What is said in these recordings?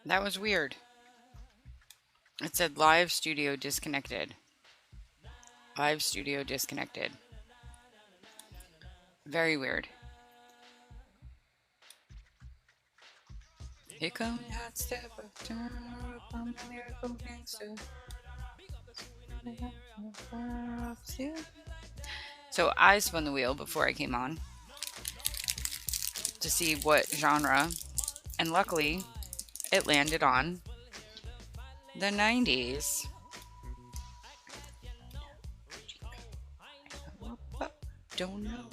That was weird. It said live studio disconnected. Live studio disconnected. Very weird. Here come the hot step of turn up, I'm a lyrical gangster. So I spun the wheel before I came on to see what genre, and luckily it landed on the 90s. Don't know.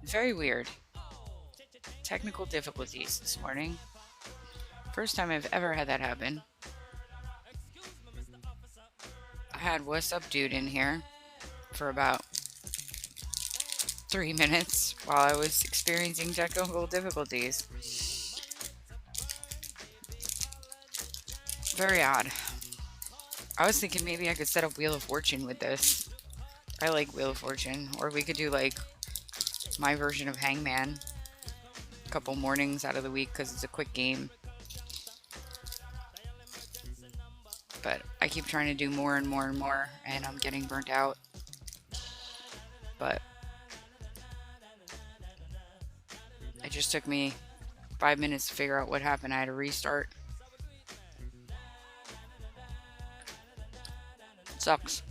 Very weird. Technical difficulties this morning. First time I've ever had that happen. I had What's Up Dude in here for about 3 minutes while I was experiencing technical difficulties. Very odd. I was thinking maybe I could set up Wheel of Fortune with this. I like Wheel of Fortune. Or we could do like my version of Hangman a couple mornings out of the week because it's a quick game. But I keep trying to do more and more and more, and I'm getting burnt out. But it just took me 5 minutes to figure out what happened. I had to restart. It sucks.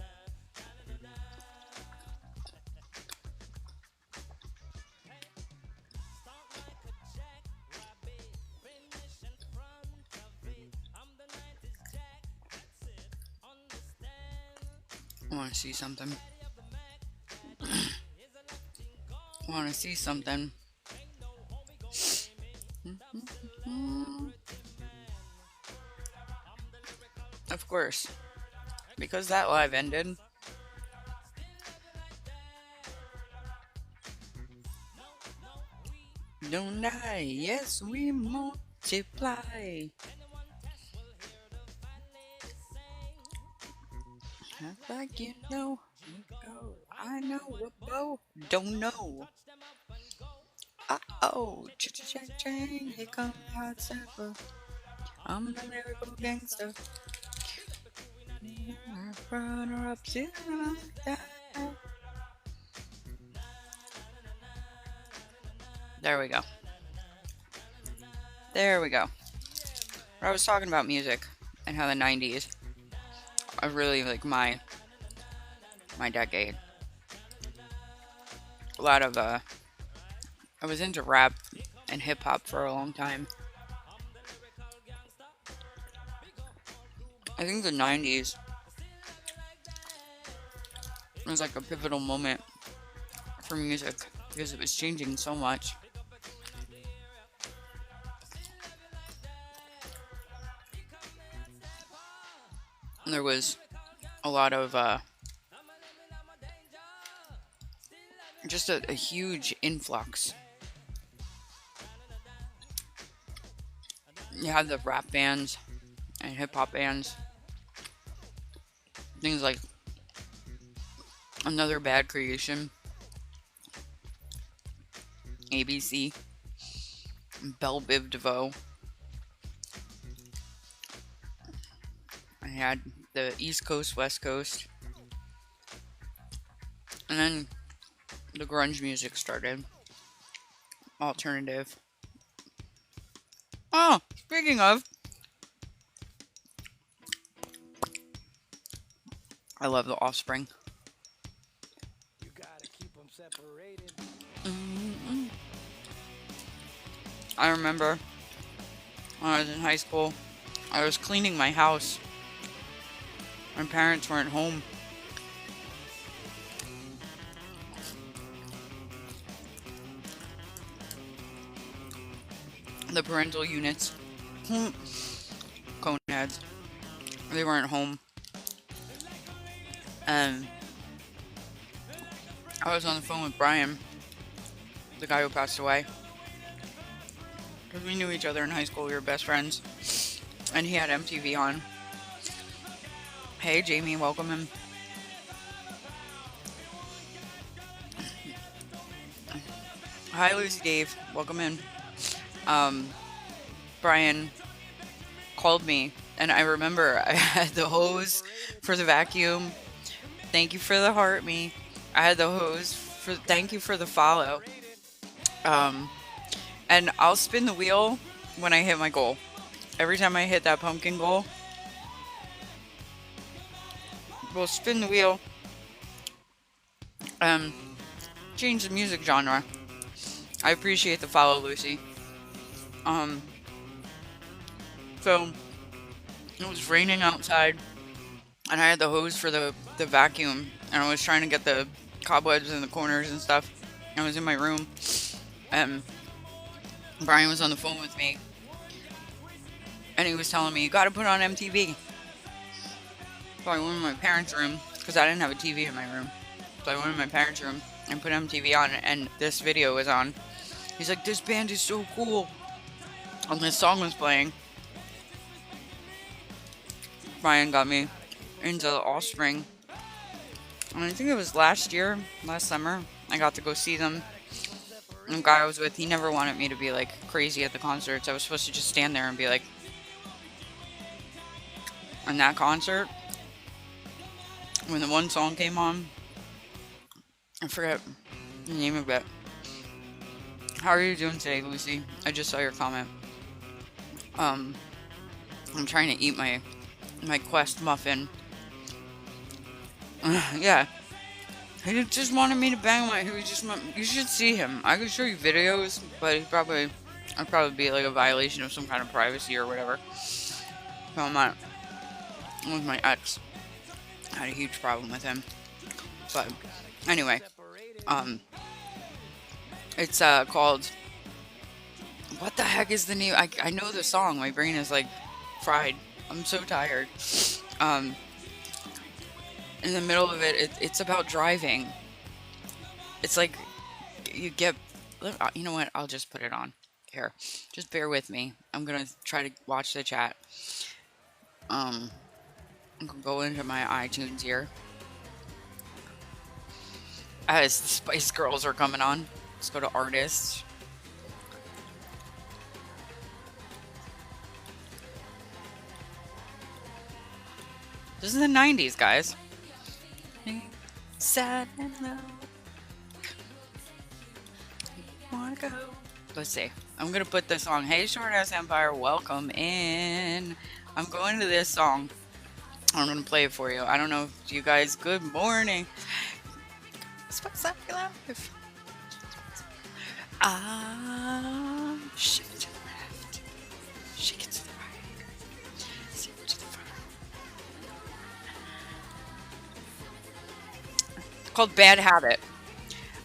I want to see something. I want to see something. Of course. Because that live ended. Don't die, yes, we multiply. Like you know, I know a bow. Don't know. Uh-oh, cha-cha-chang, here comes hot supper. I'm the lyrical gangster. Runner up, there we go. There we go. I was talking about music and how the 90s are really like my decade. A lot of I was into rap and hip hop for a long time. I think the 90s was like a pivotal moment for music because it was changing so much. And there was a lot of just a huge influx. You had the rap bands and hip hop bands. Things like Another Bad Creation, ABC, Belle Biv DeVoe. I had the East Coast, West Coast. And then the grunge music started. Alternative. Oh, speaking of, I love The Offspring. You gotta keep them separated. I remember when I was in high school, I was cleaning my house. My parents weren't home. The parental units, coneheads, they weren't home. And I was on the phone with Brian, the guy who passed away. Because we knew each other in high school, we were best friends. And he had MTV on. Hey, Jamie, welcome him. Hi, Lucy Dave, welcome in. Brian called me, and I remember I had the hose for the vacuum. Thank you for the heart me. I had the hose for thank you for the follow. Um, and I'll spin the wheel when I hit my goal. Every time I hit that pumpkin goal, we'll spin the wheel. Um, Change the music genre. I appreciate the follow, Lucy. Um, so it was raining outside, and I had the hose for the vacuum, and I was trying to get the cobwebs in the corners and stuff. I was in my room, and Brian was on the phone with me, and he was telling me, you gotta put on MTV. So I went in my parents' room, because I didn't have a TV in my room. So I went in my parents' room and put MTV on, and this video was on. He's like, this band is so cool. And this song was playing. Brian got me into the Offspring. And I think it was last summer, I got to go see them. And the guy I was with, he never wanted me to be like crazy at the concerts. I was supposed to just stand there and be like, in that concert, when the one song came on, I forget the name of it. How are you doing today, Lucy? I just saw your comment. I'm trying to eat my Quest muffin. Yeah. He just wanted me to bang my. You should see him. I could show you videos, but I'd probably be like a violation of some kind of privacy or whatever. So I'm not. With my ex, I had a huge problem with him. But anyway, it's called. What the heck is the name? I know the song. My brain is like fried. I'm so tired. In the middle of it, it's about driving. It's like you get. You know what? I'll just put it on here. Just bear with me. I'm gonna try to watch the chat. I'm gonna go into my iTunes here. As the Spice Girls are coming on, let's go to artists. This is the 90s, guys. Sad and low. Wanna go? Let's see. I'm gonna put this song. Hey, Short Ass Empire, welcome in. I'm going to this song. I'm gonna play it for you. I don't know if you guys. Good morning. Spice up your life. Shake it to the left. Shake it to the right. Shake it to the front. It's called Bad Habit.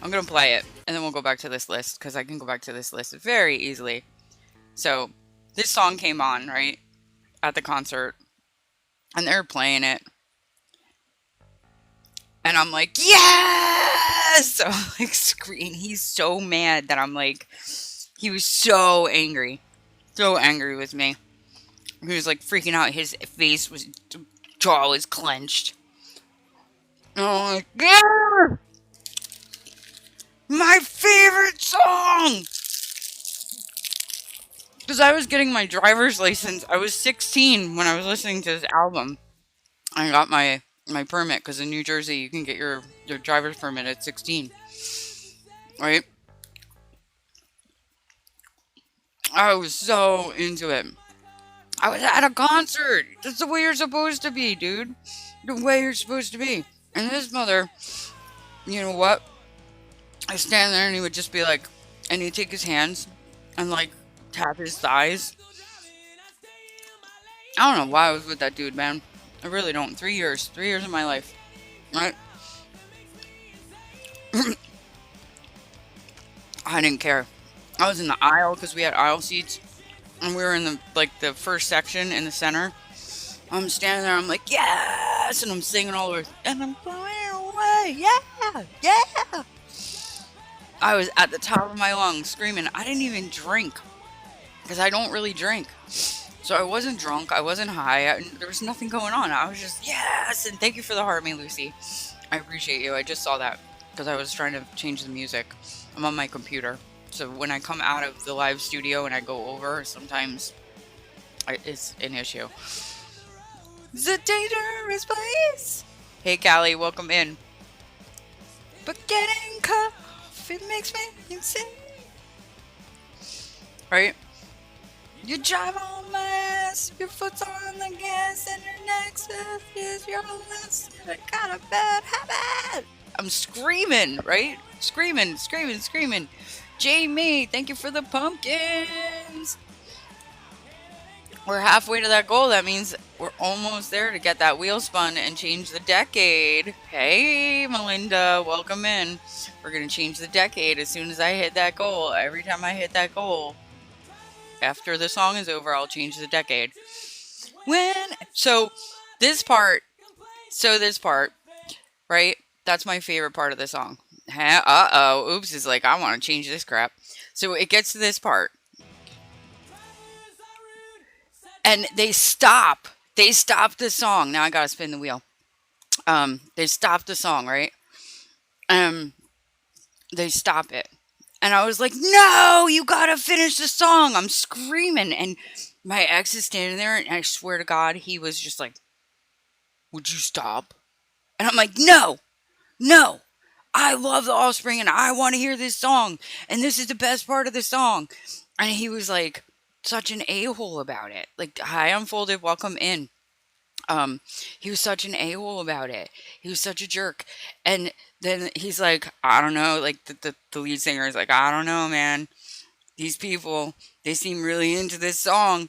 I'm gonna play it, and then we'll go back to this list, because I can go back to this list very easily. So, this song came on, right, at the concert, and they were playing it, and I'm like, yes! So I'm like screaming. He's so mad that I'm like, he was so angry with me. He was like freaking out. His jaw was clenched. And I'm like, yeah! My favorite song! Because I was getting my driver's license. I was 16 when I was listening to this album. I got my permit, because in New Jersey you can get your driver's permit at 16. Right? I was so into it. I was at a concert. That's the way you're supposed to be, dude. The way you're supposed to be. And this mother, you know what? I stand there and he would just be like, and he'd take his hands and like tap his thighs. I don't know why I was with that dude, man. I really don't. 3 years. 3 years of my life. Right? I didn't care. I was in the aisle, because we had aisle seats. And we were in the first section in the center. I'm standing there, I'm like, yes! And I'm singing all the way. And I'm blowing away. Yeah! Yeah! I was at the top of my lungs screaming. I didn't even drink, because I don't really drink. So I wasn't drunk. I wasn't high. There was nothing going on. I was just, yes! And thank you for the heart, me, Lucy. I appreciate you. I just saw that, because I was trying to change the music. I'm on my computer. So when I come out of the live studio and I go over, sometimes It's an issue. It's a dangerous place. Hey, Callie, welcome in. But getting coffee makes me insane. Right? You drive on my ass, your foot's on the gas, and your next is your last. I got a bad habit. I'm screaming, right? Screaming, screaming, screaming. Jamie, thank you for the pumpkins. We're halfway to that goal. That means we're almost there to get that wheel spun and change the decade. Hey, Melinda, welcome in. We're going to change the decade as soon as I hit that goal. Every time I hit that goal, after the song is over, I'll change the decade. This part, right? That's my favorite part of the song. Oops is like, I want to change this crap. So it gets to this part. And they stop the song. Now I gotta spin the wheel. They stop the song, right? They stop it. And I was like, no, you gotta finish the song. I'm screaming. And my ex is standing there, and I swear to God, he was just like, would you stop? And I'm like, no, I love the Offspring, and I want to hear this song. And this is the best part of the song. And he was like, such an a-hole about it. Like, hi, Unfolded, welcome in. He was such an a-hole about it. He was such a jerk. And then he's like, I don't know, like the lead singer is like, I don't know, man. These people, they seem really into this song.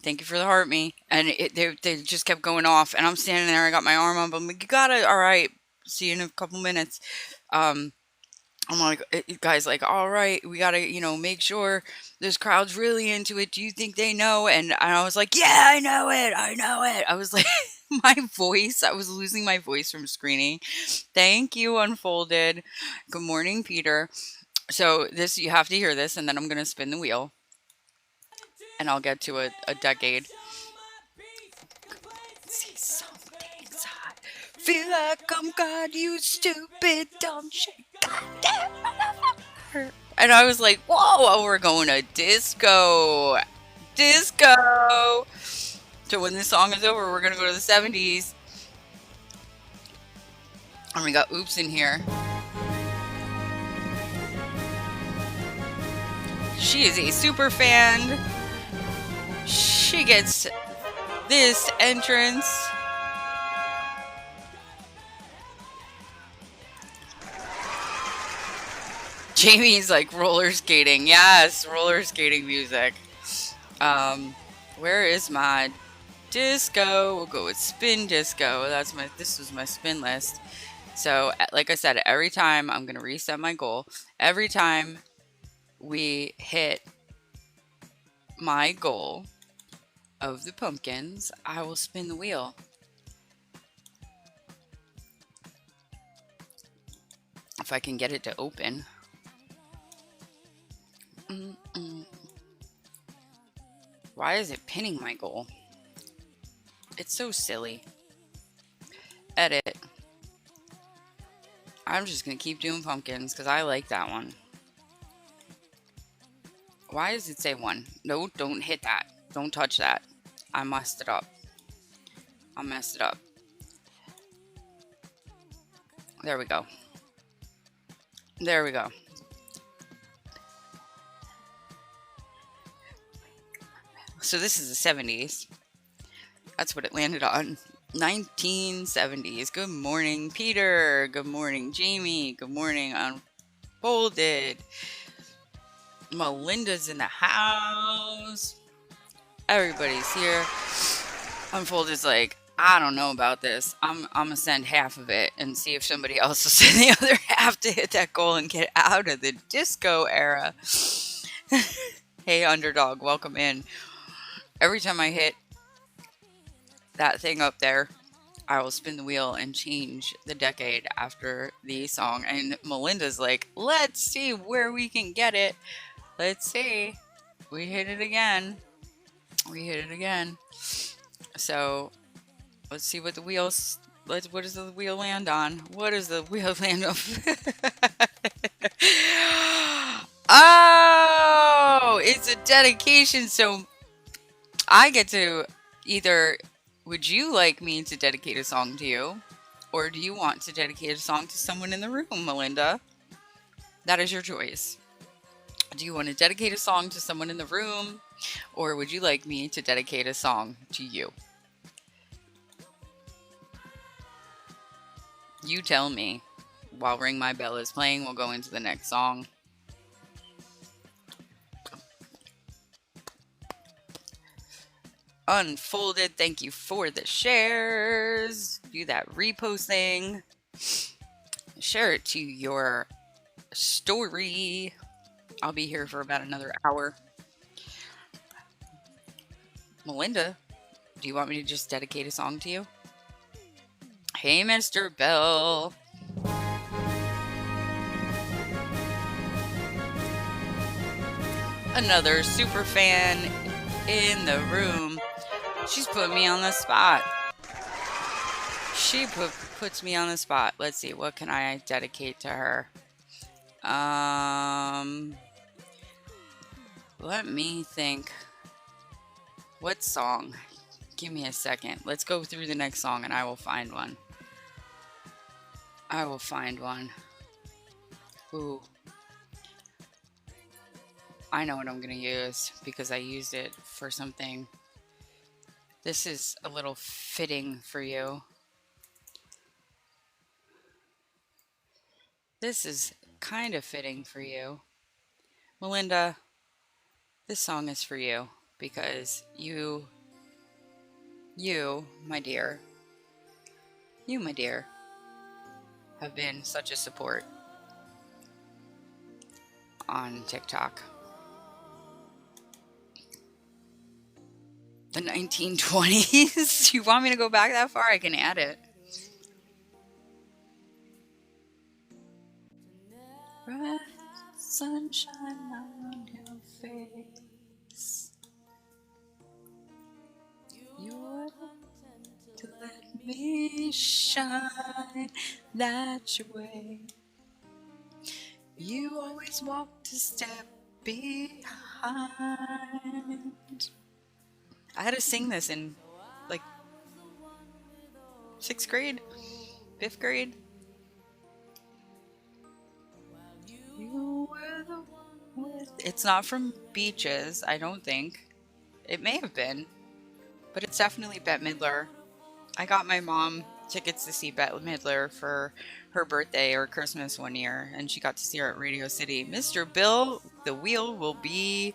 Thank you for the heart me. And they just kept going off. And I'm standing there, I got my arm up. I'm like, you got it, all right. See you in a couple minutes. I'm like, guys, like, all right, we gotta, make sure this crowd's really into it. Do you think they know? And I was like, yeah, I know it. I was like, I was losing my voice from screening. Thank you, Unfolded. Good morning, Peter. So you have to hear this, and then I'm gonna spin the wheel, and I'll get to a decade. See something's hot. Feel like I'm God, you stupid dumb shit. And I was like, whoa, we're going to disco. So when this song is over, we're going to go to the 70s. And we got Oops in here. She is a super fan. She gets this entrance. Jamie's like roller skating. Yes, roller skating music. Where is my disco? We'll go with spin disco. This was my spin list. So, like I said, every time I'm gonna reset my goal. Every time we hit my goal of the pumpkins, I will spin the wheel. If I can get it to open. Why is it pinning my goal? It's so silly. Edit. I'm just gonna keep doing pumpkins because I like that one. Why does it say 1? No, don't hit that. Don't touch that. I messed it up. There we go. So this is the 70s. That's what it landed on. 1970s. Good morning, Peter. Good morning, Jamie. Good morning, Unfolded. Melinda's in the house. Everybody's here. Unfolded's like, I don't know about this. I'm gonna send half of it and see if somebody else will send the other half to hit that goal and get out of the disco era. Hey, Underdog, welcome in. Every time I hit that thing up there, I will spin the wheel and change the decade after the song. And Melinda's like, let's see where we can get it. Let's see. We hit it again. So let's see what the wheels. What does the wheel land on? What does the wheel land on? Oh, it's a dedication. So I get to either, would you like me to dedicate a song to you? Or do you want to dedicate a song to someone in the room, Melinda? That is your choice. Do you want to dedicate a song to someone in the room? Or would you like me to dedicate a song to you? You tell me. While Ring My Bell is playing, we'll go into the next song. Unfolded, thank you for the shares. Do that reposting. Share it to your story. I'll be here for about another hour. Melinda, do you want me to just dedicate a song to you? Hey, Mr. Bell. Another super fan in the room. She's put me on the spot. She puts me on the spot. Let's see, what can I dedicate to her? Let me think. What song? Give me a second. Let's go through the next song and I will find one. I will find one. Ooh. I know what I'm going to use because I used it for something. This is a little fitting for you. This is kind of fitting for you. Melinda, this song is for you because you, my dear, have been such a support on TikTok. The 1920s? You want me to go back that far? I can add it. Bright sunshine on your face. You're to let me shine that your way. You always walked a step behind. I had to sing this in like 6th grade, 5th grade. You were the one with... It's not from Beaches, I don't think. It may have been, but it's definitely Bette Midler. I got my mom tickets to see Bette Midler for her birthday or Christmas one year, and she got to see her at Radio City. Mr. Bill, the wheel will be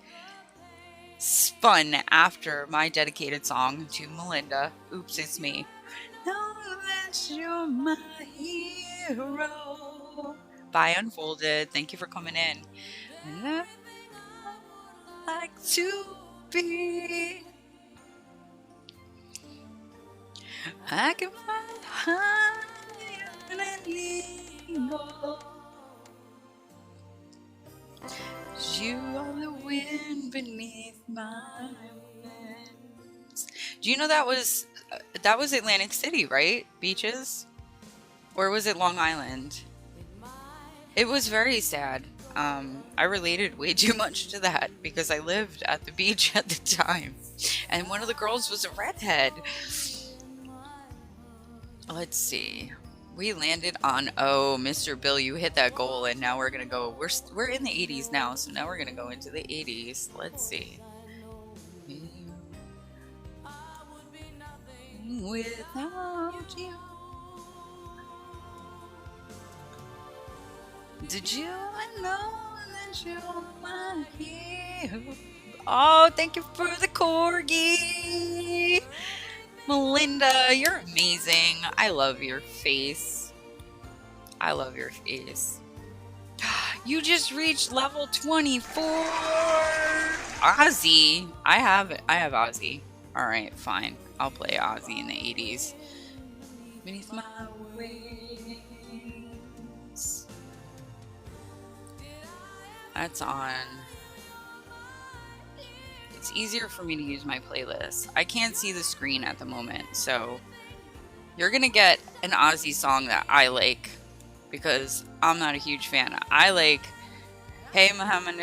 spun after my dedicated song to Melinda. Oops, it's me. Know that you're my hero. Bye, Unfolded. Thank you for coming in. And I like to be. I can fly higher than an eagle. You are the wind beneath my wings. Do you know that was Atlantic City, right? Beaches? Or was it Long Island? It was very sad. I related way too much to that because I lived at the beach at the time. And one of the girls was a redhead. Let's see. We landed on, oh, Mr. Bill, you hit that goal, and now we're gonna go. We're in the 80s now, so now we're gonna go into the 80s. Let's see. Without you. Did you know that you're my hero? Oh, thank you for the corgi. Melinda, you're amazing. I love your face. I love your face. You just reached level 24. Ozzy. I have Ozzy. All right, fine. I'll play Ozzy in the 80s. Beneath my wings. That's on. It's easier for me to use my playlist. I can't see the screen at the moment, so you're gonna get an Ozzy song that I like because I'm not a huge fan. I like Hey Muhammad.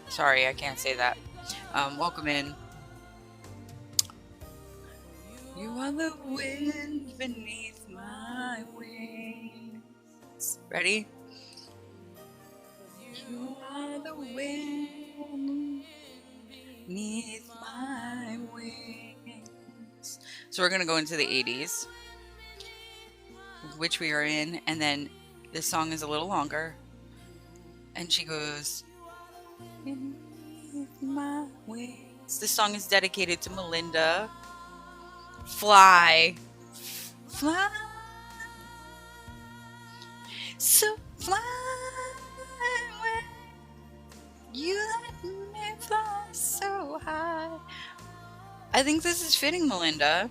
Sorry, I can't say that. Welcome in. You are the wind beneath my wings. Ready? You are the wind beneath my wings. So we're going to go into the 80s, which we are in, and then this song is a little longer. And she goes, beneath my wings. This song is dedicated to Melinda. Fly. Fly. So fly away. You let me fly so high. I think this is fitting, Melinda.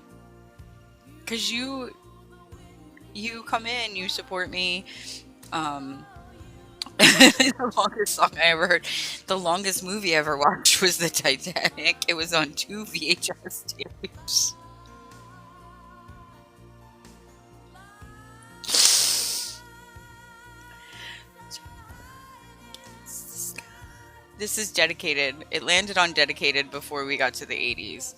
Because you come in, you support me. The longest song I ever heard, the longest movie I ever watched was the Titanic. It was on 2 VHS tapes. This is dedicated. It landed on dedicated before we got to the 80s.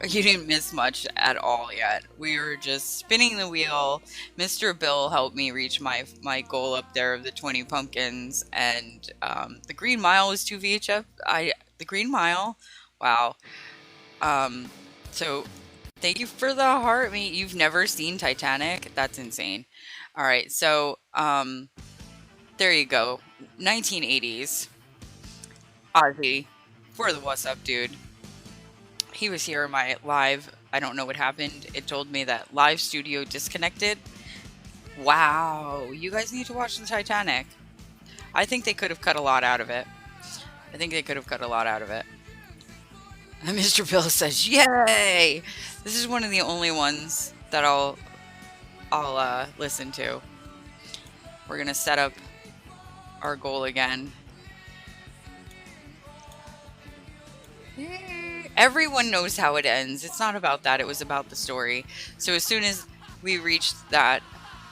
You didn't miss much at all yet. We were just spinning the wheel. Mr. Bill helped me reach my goal up there of the 20 pumpkins, and the Green Mile was 2 VHF. The Green Mile, wow. So thank you for the heart, mate. You've never seen Titanic? That's insane. All right, so there you go. 1980s. Ozzy, for the What's Up, dude. He was here in my live. I don't know what happened. It told me that live studio disconnected. Wow. You guys need to watch the Titanic. I think they could have cut a lot out of it. And Mr. Bill says, yay! This is one of the only ones that I'll listen to. We're going to set up our goal again. Everyone knows how it ends. It's not about that. It was about the story. So as soon as we reach that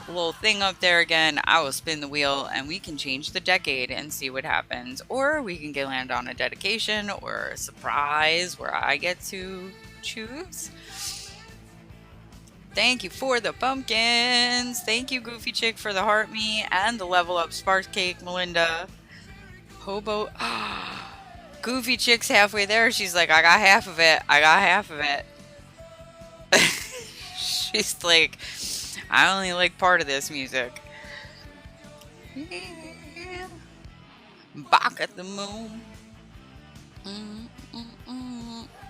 little thing up there again, I will spin the wheel and we can change the decade and see what happens. Or we can land on a dedication or a surprise where I get to choose. Thank you for the pumpkins. Thank you, Goofy Chick, for the heart me and the level up spark cake, Melinda. Hobo. Goofy Chick's halfway there. She's like, I got half of it. She's like, I only like part of this music. Yeah. Back at the moon.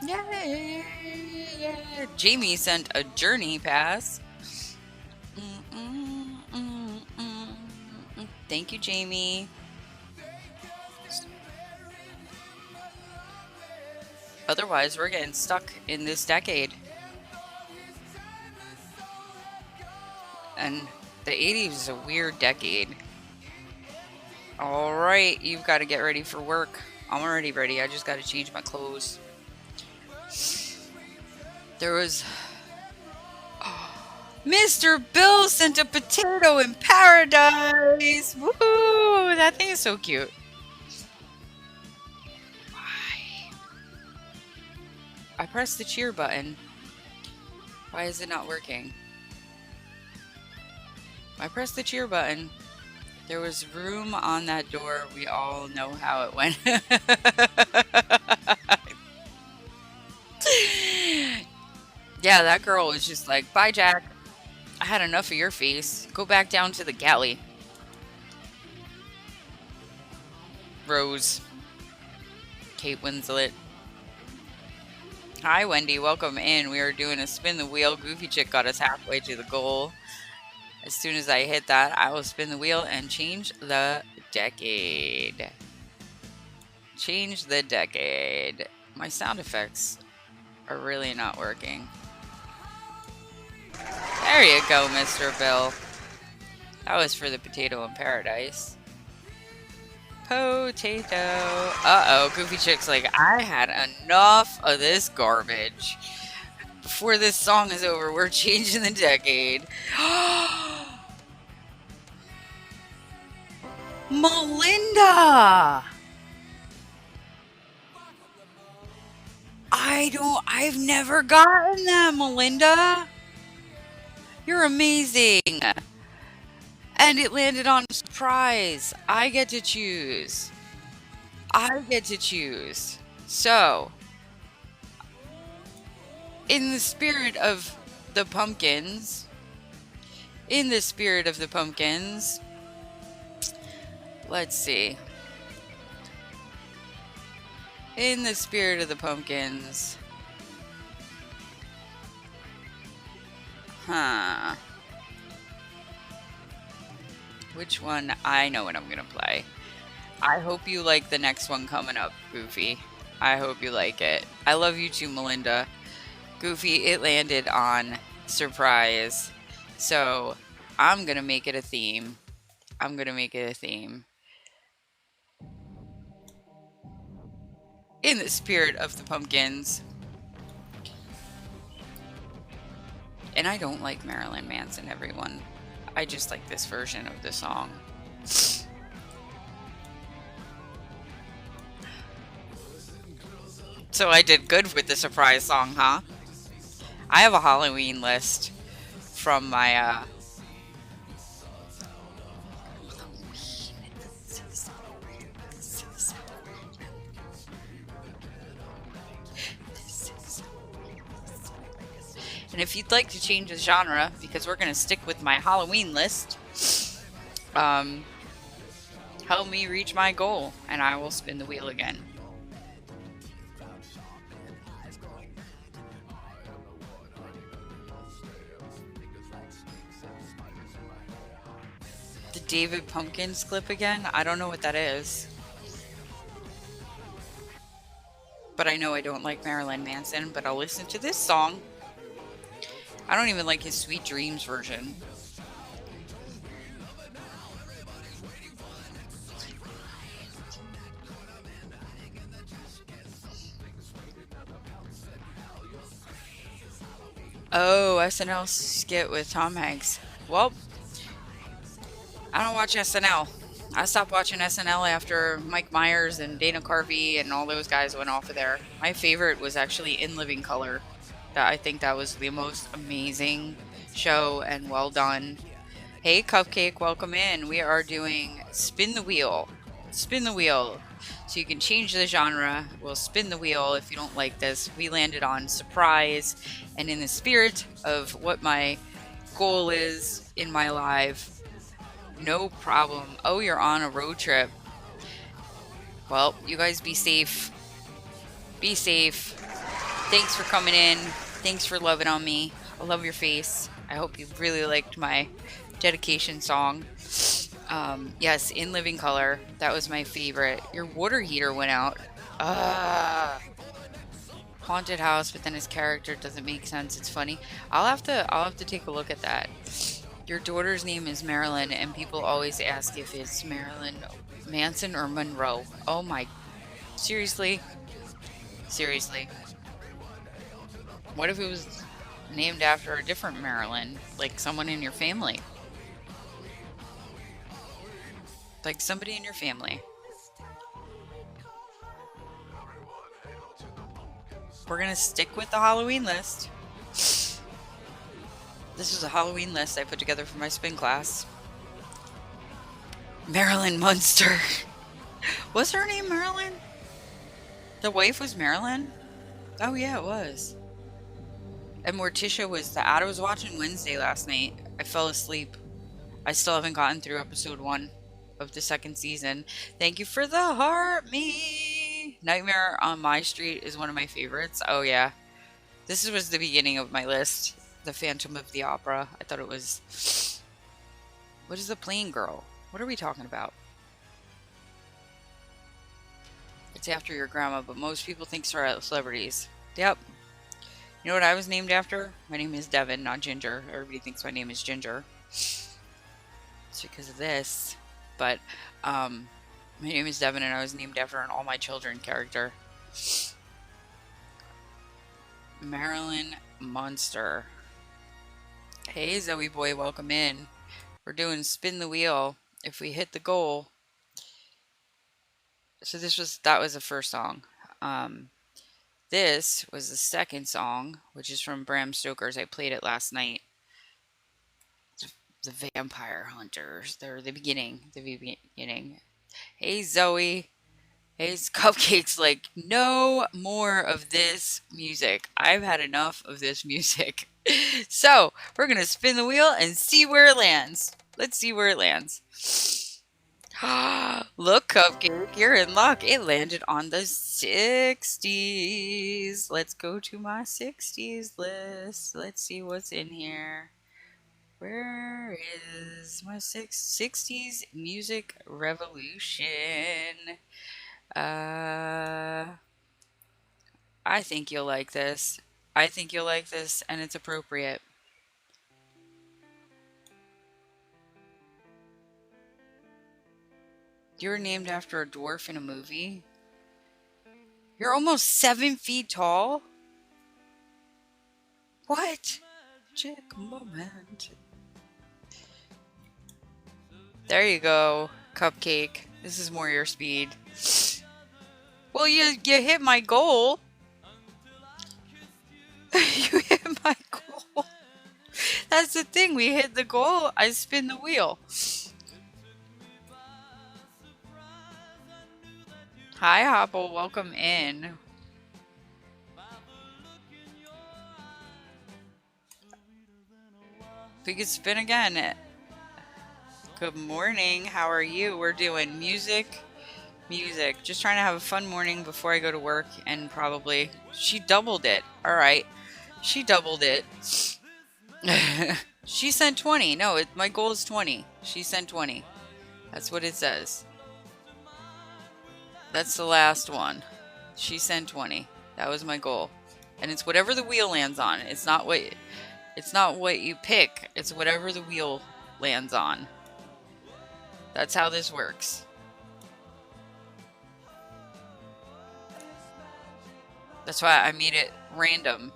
Yeah. Jamie sent a journey pass. Thank you, Jamie. Otherwise, we're getting stuck in this decade. And the 80s is a weird decade. Alright, you've got to get ready for work. I'm already ready. I just got to change my clothes. There was... Mr. Bill sent a potato in paradise! Woohoo! That thing is so cute. I pressed the cheer button. Why is it not working? I pressed the cheer button. There was room on that door. We all know how it went. Yeah, that girl was just like, bye, Jack. I had enough of your face. Go back down to the galley. Rose. Kate Winslet. Hi, Wendy. Welcome in. We are doing a spin the wheel. Goofy Chick got us halfway to the goal. As soon as I hit that, I will spin the wheel and change the decade. Change the decade. My sound effects are really not working. There you go, Mr. Bill. That was for the potato in paradise. Potato. Uh-oh, Goofy Chick's like, I had enough of this garbage. Before this song is over, we're changing the decade. Melinda! I I've never gotten them, Melinda. You're amazing. And it landed on surprise. I get to choose. I get to choose. So, in the spirit of the pumpkins, in the spirit of the pumpkins, let's see. In the spirit of the pumpkins. Huh. Which one? I know what I'm gonna play. I hope you like the next one coming up, Goofy. I hope you like it. I love you too, Melinda. Goofy, it landed on surprise. So I'm gonna make it a theme. I'm gonna make it a theme. In the spirit of the pumpkins. And I don't like Marilyn Manson, everyone. I just like this version of the song. So I did good with the surprise song, huh? I have a Halloween list from my and if you'd like to change the genre, because we're gonna stick with my Halloween list, um, help me reach my goal, and I will spin the wheel again. The David Pumpkins clip again? I don't know what that is. But I know I don't like Marilyn Manson, but I'll listen to this song. I don't even like his Sweet Dreams version. Oh, SNL skit with Tom Hanks. Well, I don't watch SNL. I stopped watching SNL after Mike Myers and Dana Carvey and all those guys went off of there. My favorite was actually In Living Color. That I think that was the most amazing show and well done. Hey Cupcake, welcome in. We are doing Spin the Wheel. Spin the Wheel. So you can change the genre. We'll spin the wheel if you don't like this. We landed on surprise. And in the spirit of what my goal is in my life, no problem. Oh, you're on a road trip. Well, you guys be safe. Be safe. Thanks for coming in. Thanks for loving on me. I love your face. I hope you really liked my dedication song. Yes, In Living Color. That was my favorite. Your water heater went out. Haunted house, but then his character doesn't make sense. It's funny. I'll have to take a look at that. Your daughter's name is Marilyn, and people always ask if it's Marilyn Manson or Monroe. Oh my, seriously? Seriously. What if it was named after a different Marilyn? Like someone in your family? Like somebody in your family. We're gonna stick with the Halloween list. This is a Halloween list I put together for my spin class. Marilyn Munster. Was her name Marilyn? The wife was Marilyn? Oh yeah, it was. And Morticia was the ad I was watching Wednesday last night. I fell asleep. I still haven't gotten through episode 1 of the second season. Thank you for the heart, me. Nightmare on My Street is one of my favorites. Oh yeah. This was the beginning of my list. The Phantom of the Opera. I thought it was... What is the Plain Girl? What are we talking about? It's after your grandma, but most people think celebrities. Yep. You know what I was named after? My name is Devin, not Ginger. Everybody thinks my name is Ginger. It's because of this. But, my name is Devin, and I was named after an All My Children character. Marilyn Munster. Hey, Zoe boy, welcome in. We're doing Spin the Wheel. If we hit the goal. So that was the first song. This was the second song, which is from Bram Stoker's. I played it last night. The Vampire Hunters. They're the beginning. The beginning. Hey, Zoe. Hey, Cupcake's like, no more of this music. I've had enough of this music. So, we're going to spin the wheel and see where it lands. Let's see where it lands. Look, Cupcake, you're in luck. It landed on the 60s. Let's go to my 60s list. Let's see what's in here. Where is my 60s music revolution? I think you'll like this. I think you'll like this, and it's appropriate. You were named after a dwarf in a movie? You're almost 7 feet tall? What? Magic moment. There you go, Cupcake. This is more your speed. Well, you hit my goal. You hit my goal. That's the thing. We hit the goal. I spin the wheel. Hi, Hopple. Welcome in. We could spin again. Good morning. How are you? We're doing music. Just trying to have a fun morning before I go to work, and probably she doubled it. All right. She doubled it. She sent 20. No, my goal is 20. She sent 20. That's what it says. That's the last one. She sent 20. That was my goal. And it's whatever the wheel lands on. It's not what you pick. It's whatever the wheel lands on. That's how this works. That's why I made it random.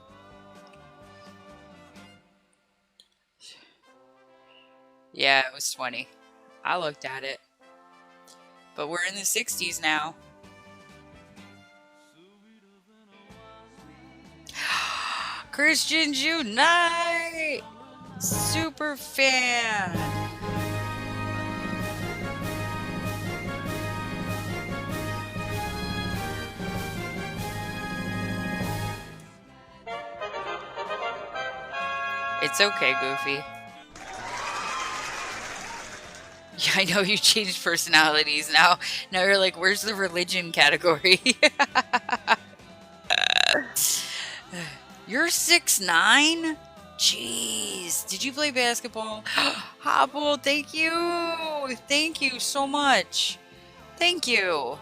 Yeah, it was 20. I looked at it. But we're in the 60s now. Christians Unite! Super fan! It's okay, Goofy. Yeah, I know you changed personalities now. Now you're like, where's the religion category? You're 6'9"? Jeez. Did you play basketball? Hopple, thank you. Thank you so much. Thank you.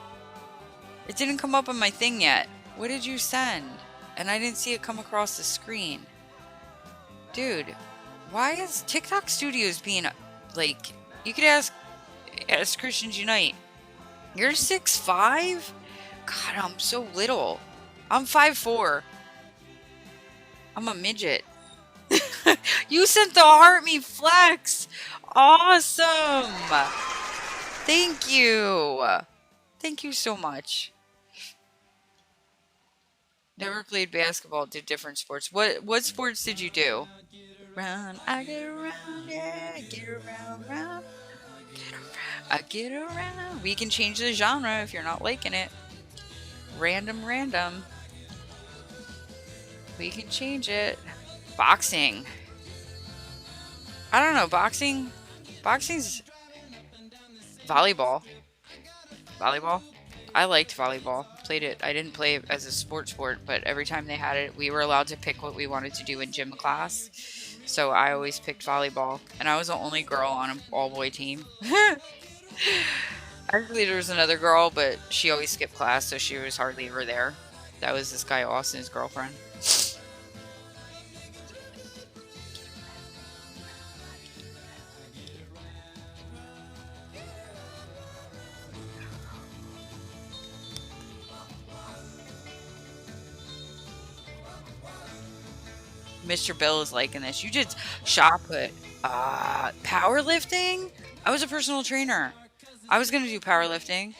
It didn't come up on my thing yet. What did you send? And I didn't see it come across the screen. Dude, why is TikTok Studios being like... You could ask Christians Unite. You're 6'5"? God, I'm so little. I'm 5'4". I'm a midget. You sent the heart me flex. Awesome. Thank you. Thank you so much. Never played basketball, did different sports. What sports did you do? Round, I get around, yeah, I get around, round. I get around. We can change the genre if you're not liking it. Random. We can change it. Boxing. I don't know. Boxing's volleyball. I liked volleyball. Played it. I didn't play it as a sport, but every time they had it, we were allowed to pick what we wanted to do in gym class. So I always picked volleyball. And I was the only girl on an all-boy team. Actually, there was another girl, but she always skipped class, so she was hardly ever there. That was this guy Austin's girlfriend. Mr. Bill is liking this. You did shot put. Powerlifting? I was a personal trainer. I was going to do powerlifting.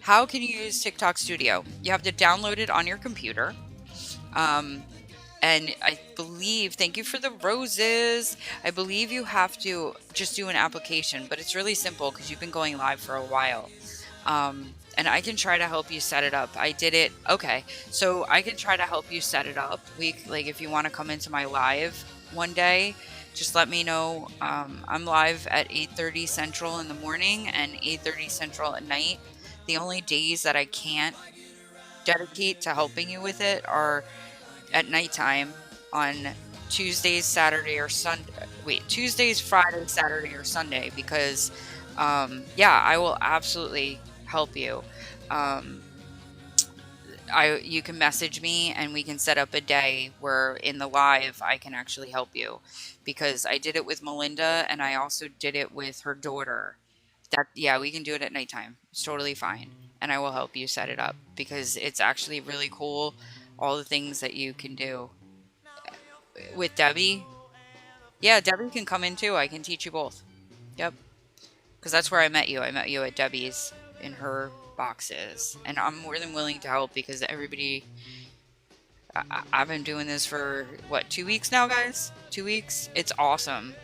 How can you use TikTok Studio? You have to download it on your computer. Um, and I believe, thank you for the roses. I believe you have to just do an application, but it's really simple because you've been going live for a while. And I can try to help you set it up. I did it. Okay. So I can try to help you set it up. Like if you want to come into my live one day, just let me know. I'm live at 8:30 Central in the morning and 8:30 Central at night. The only days that I can't dedicate to helping you with it are at nighttime on Tuesdays, Saturday, or Sunday. Wait, Tuesdays, Friday, Saturday, or Sunday, because yeah, I will absolutely help you. Um, you can message me and we can set up a day where in the live I can actually help you, because I did it with Melinda and I also did it with her daughter. That Yeah, we can do it at nighttime. It's totally fine, and I will help you set it up because it's actually really cool. All the things that you can do with Debbie. Yeah, Debbie can come in too. I can teach you both. Yep, because that's where I met you. I met you at Debbie's in her boxes, and I'm more than willing to help because everybody. I've been doing this for what, 2 weeks now, guys? 2 weeks. It's awesome.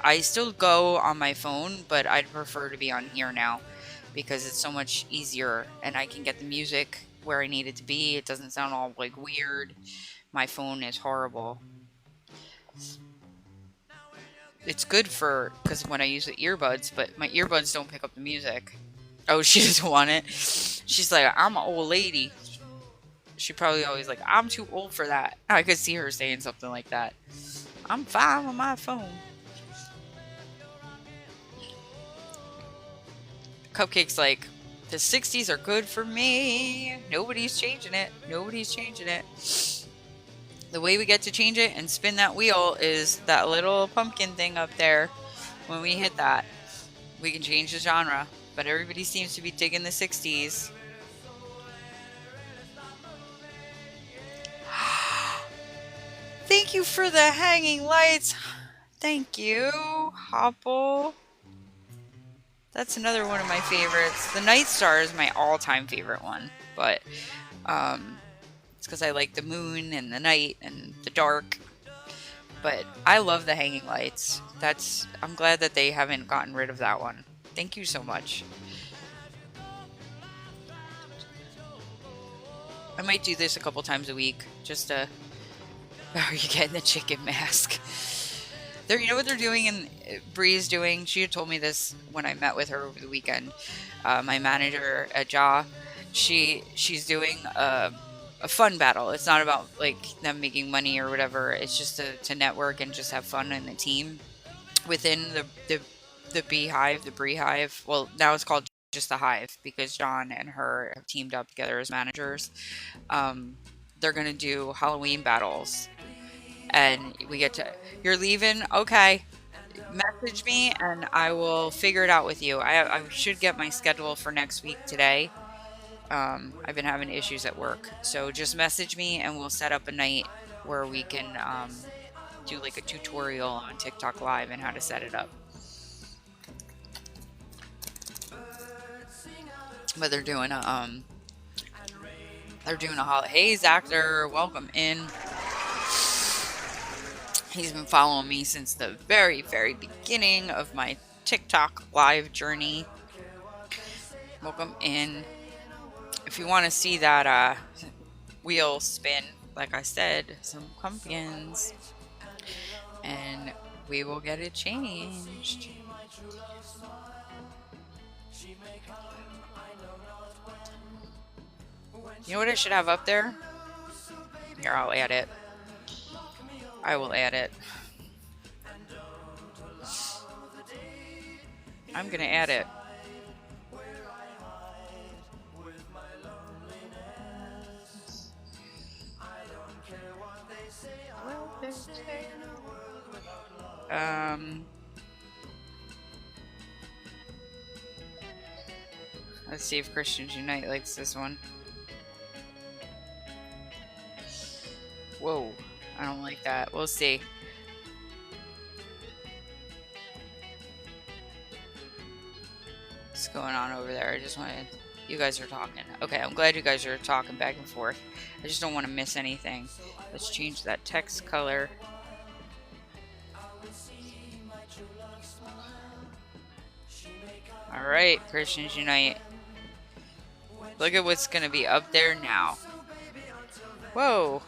I still go on my phone, but I'd prefer to be on here now because it's so much easier and I can get the music where I need it to be. It doesn't sound all like weird. My phone is horrible. It's good for because when I use the earbuds, but my earbuds don't pick up the music. Oh, she doesn't want it. She's like, I'm an old lady. She probably always like, I'm too old for that. I could see her saying something like that. I'm fine with my phone. Cupcake's like, the 60s are good for me. Nobody's changing it. Nobody's changing it. The way we get to change it and spin that wheel is that little pumpkin thing up there. When we hit that, we can change the genre. But everybody seems to be digging the 60s. Thank you for the hanging lights. Thank you, Hopple. That's another one of my favorites. The Night Star is my all-time favorite one, but it's because I like the moon and the night and the dark. But I love the hanging lights. I'm glad that they haven't gotten rid of that one. Thank you so much. I might do this a couple times a week just to. Are you getting the chicken mask? You know what they're doing, and Bree's doing? She had told me this when I met with her over the weekend. My manager at Jaw, she's doing a fun battle. It's not about like them making money or whatever. It's just to network and just have fun in the team within the Beehive, the Bree Hive. Well, now it's called just the Hive because John and her have teamed up together as managers. They're gonna do Halloween battles. And we get to, you're leaving? Okay. Message me and I will figure it out with you. I should get my schedule for next week today. I've been having issues at work. So just message me and we'll set up a night where we can do like a tutorial on TikTok Live and how to set it up. But they're doing a holiday. Hey, Zactor, welcome in. He's been following me since the very, very beginning of my TikTok live journey. Welcome in. If you want to see that wheel spin, like I said, some pumpkins, and we will get it changed. You know what I should have up there? Here, I'll add it. I will add it. I'm gonna add it. Let's see if Christians Unite likes this one. Whoa. I don't like that. We'll see. What's going on over there? I just wanted You guys are talking. Okay, I'm glad you guys are talking back and forth. I just don't want to miss anything. Let's change that text color. Alright, Christians Unite. Look at what's going to be up there now. Whoa.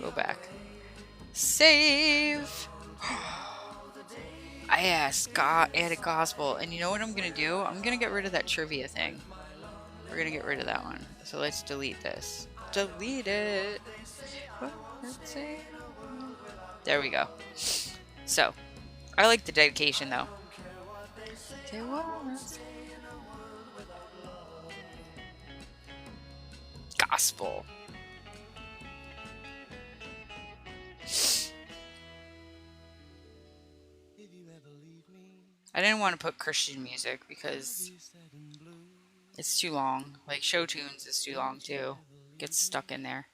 Go back. Save. I added gospel. And you know what I'm going to do? I'm going to get rid of that trivia thing. We're going to get rid of that one. So let's delete this. Delete it. Let's see. There we go. So, I like the dedication though. Gospel. I didn't want to put Christian music because it's too long. Like show tunes is too long too. Gets stuck in there.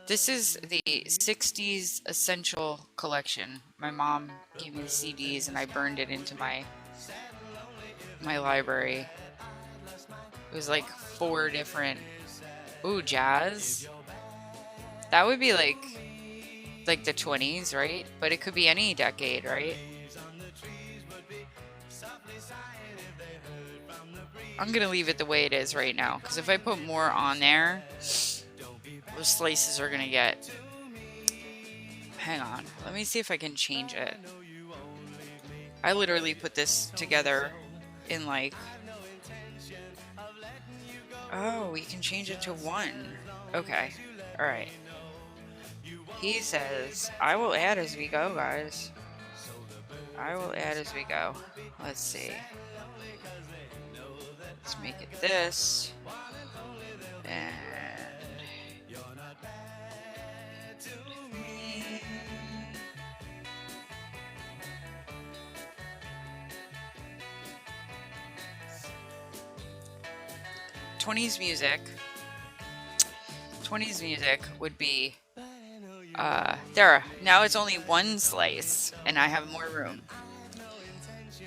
This is the 60s Essential Collection. My mom gave me the CDs and I burned it into my library. It was like 4 different... Ooh, jazz. That would be like the 20s, right? But it could be any decade, right? I'm gonna leave it the way it is right now, because if I put more on there, those slices are gonna get... Hang on, let me see if I can change it. I literally put this together in like... Oh, we can change it to 1. Okay, alright. He says, I will add as we go, guys. I will add as we go. Let's see. Let's make it this. And... '20s music. 20s music would be there. Now it's only 1 slice, and I have more room.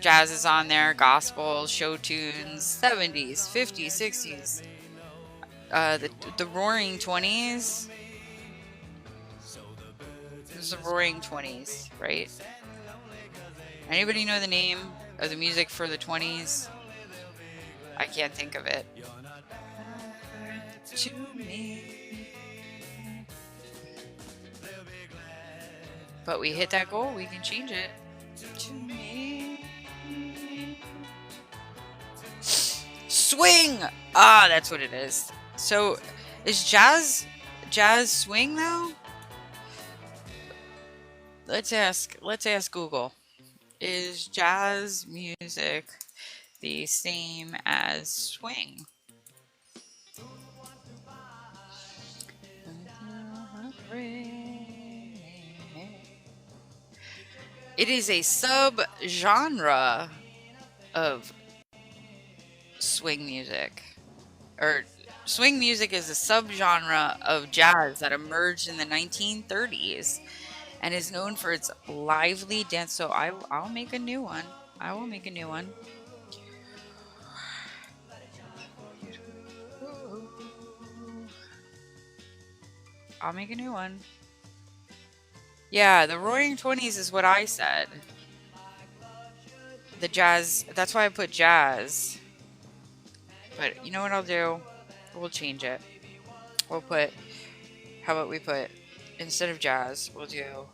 Jazz is on there, gospel, show tunes, 70s, 50s, 60s. The Roaring 20s. This is the Roaring 20s, right? Anybody know the name of the music for the 20s? I can't think of it. To me. But we hit that goal, we can change it. To me. Swing! Ah, that's what it is. So, is jazz swing though? Let's ask Google. Is jazz music the same as swing? It is a sub-genre of swing music. Or swing music is a subgenre of jazz that emerged in the 1930s and is known for its lively dance. So I'll make a new one. I will make a new one. I'll make a new one. Yeah, the Roaring 20s is what I said. The jazz, that's why I put jazz. But you know what I'll do? We'll change it. We'll put, how about we put, instead of jazz, we'll do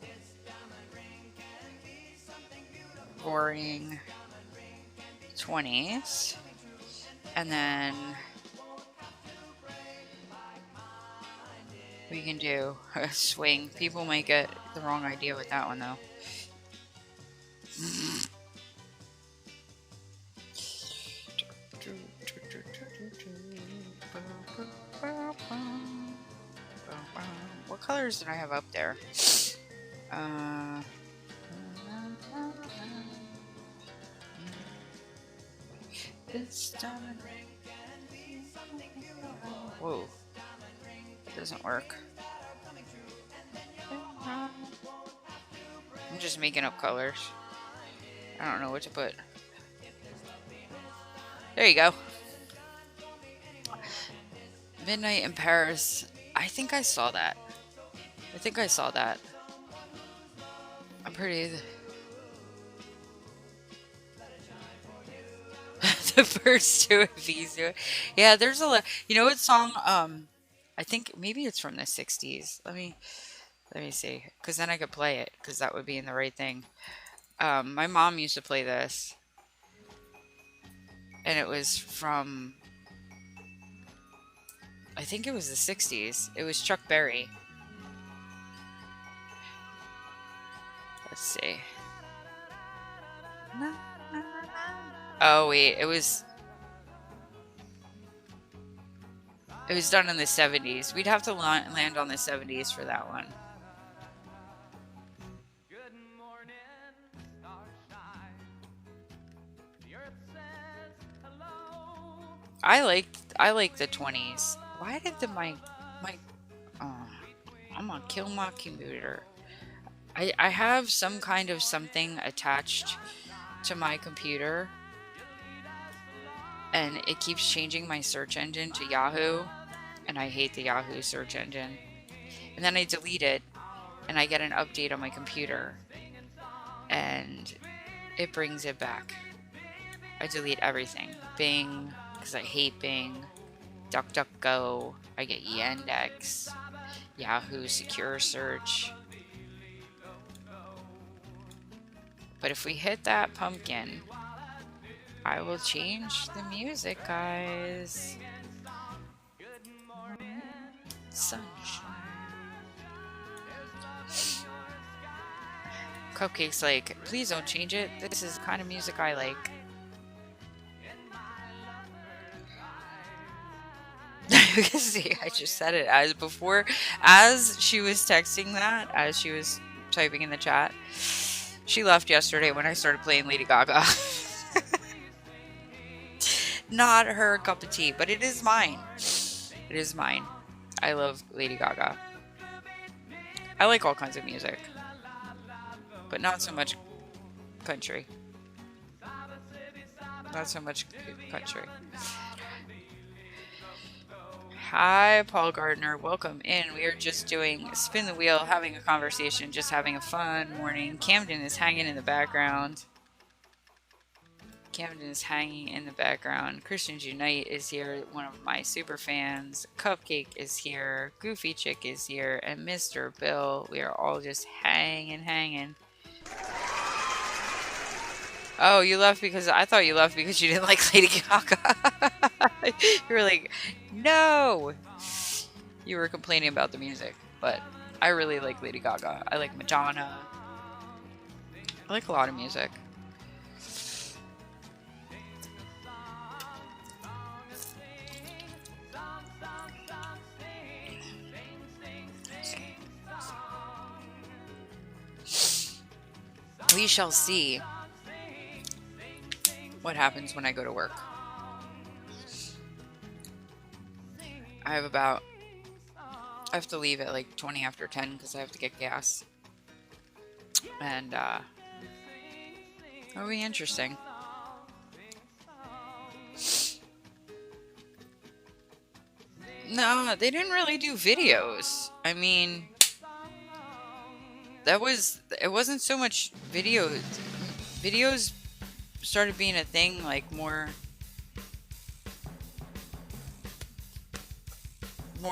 Roaring 20s. And then we can do a swing. People might get the wrong idea with that one though. What colors did I have up there? Whoa. It doesn't work. I'm just making up colors. I don't know what to put. There you go. Midnight in Paris. I think I saw that. I think I saw that. I'm pretty. The first two of these. Yeah, there's a lot. You know what song? I think maybe it's from the '60s. Let me see, because then I could play it, because that would be in the right thing. My mom used to play this, and it was from. I think it was the '60s. It was Chuck Berry. Let's see. Oh wait, it was done in the '70s. We'd have to land on the '70s for that one. I like the '20s. Why did my oh, I'm gonna kill my computer. I have some kind of something attached to my computer, and it keeps changing my search engine to Yahoo, and I hate the Yahoo search engine. And then I delete it, and I get an update on my computer, and it brings it back. I delete everything. Bing, because I hate Bing. DuckDuckGo, I get Yandex, Yahoo Secure Search. But if we hit that pumpkin, I will change the music, guys. Sunshine. Cupcake's like, please don't change it. This is the kind of music I like. You can see, I just said it as before, as she was texting that, as she was typing in the chat. She left yesterday when I started playing Lady Gaga. Not her cup of tea, but it is mine. It is mine. I love Lady Gaga. I like all kinds of music, but not so much country. Not so much country. Hi, Paul Gardner. Welcome in. We are just doing Spin the Wheel, having a conversation, just having a fun morning. Camden is hanging in the background. Camden is hanging in the background. Christians Unite is here, one of my super fans. Cupcake is here. Goofy Chick is here. And Mr. Bill. We are all just hanging. Oh, you left because I thought you left because you didn't like Lady Gaga. You were like, no. You were complaining about the music, but I really like Lady Gaga. I like Madonna. I like a lot of music. We shall see what happens when I go to work. I have to leave at like 20 after 10 because I have to get gas. And it'll be interesting. No, they didn't really do videos. I mean, it wasn't so much videos. Videos started being a thing like more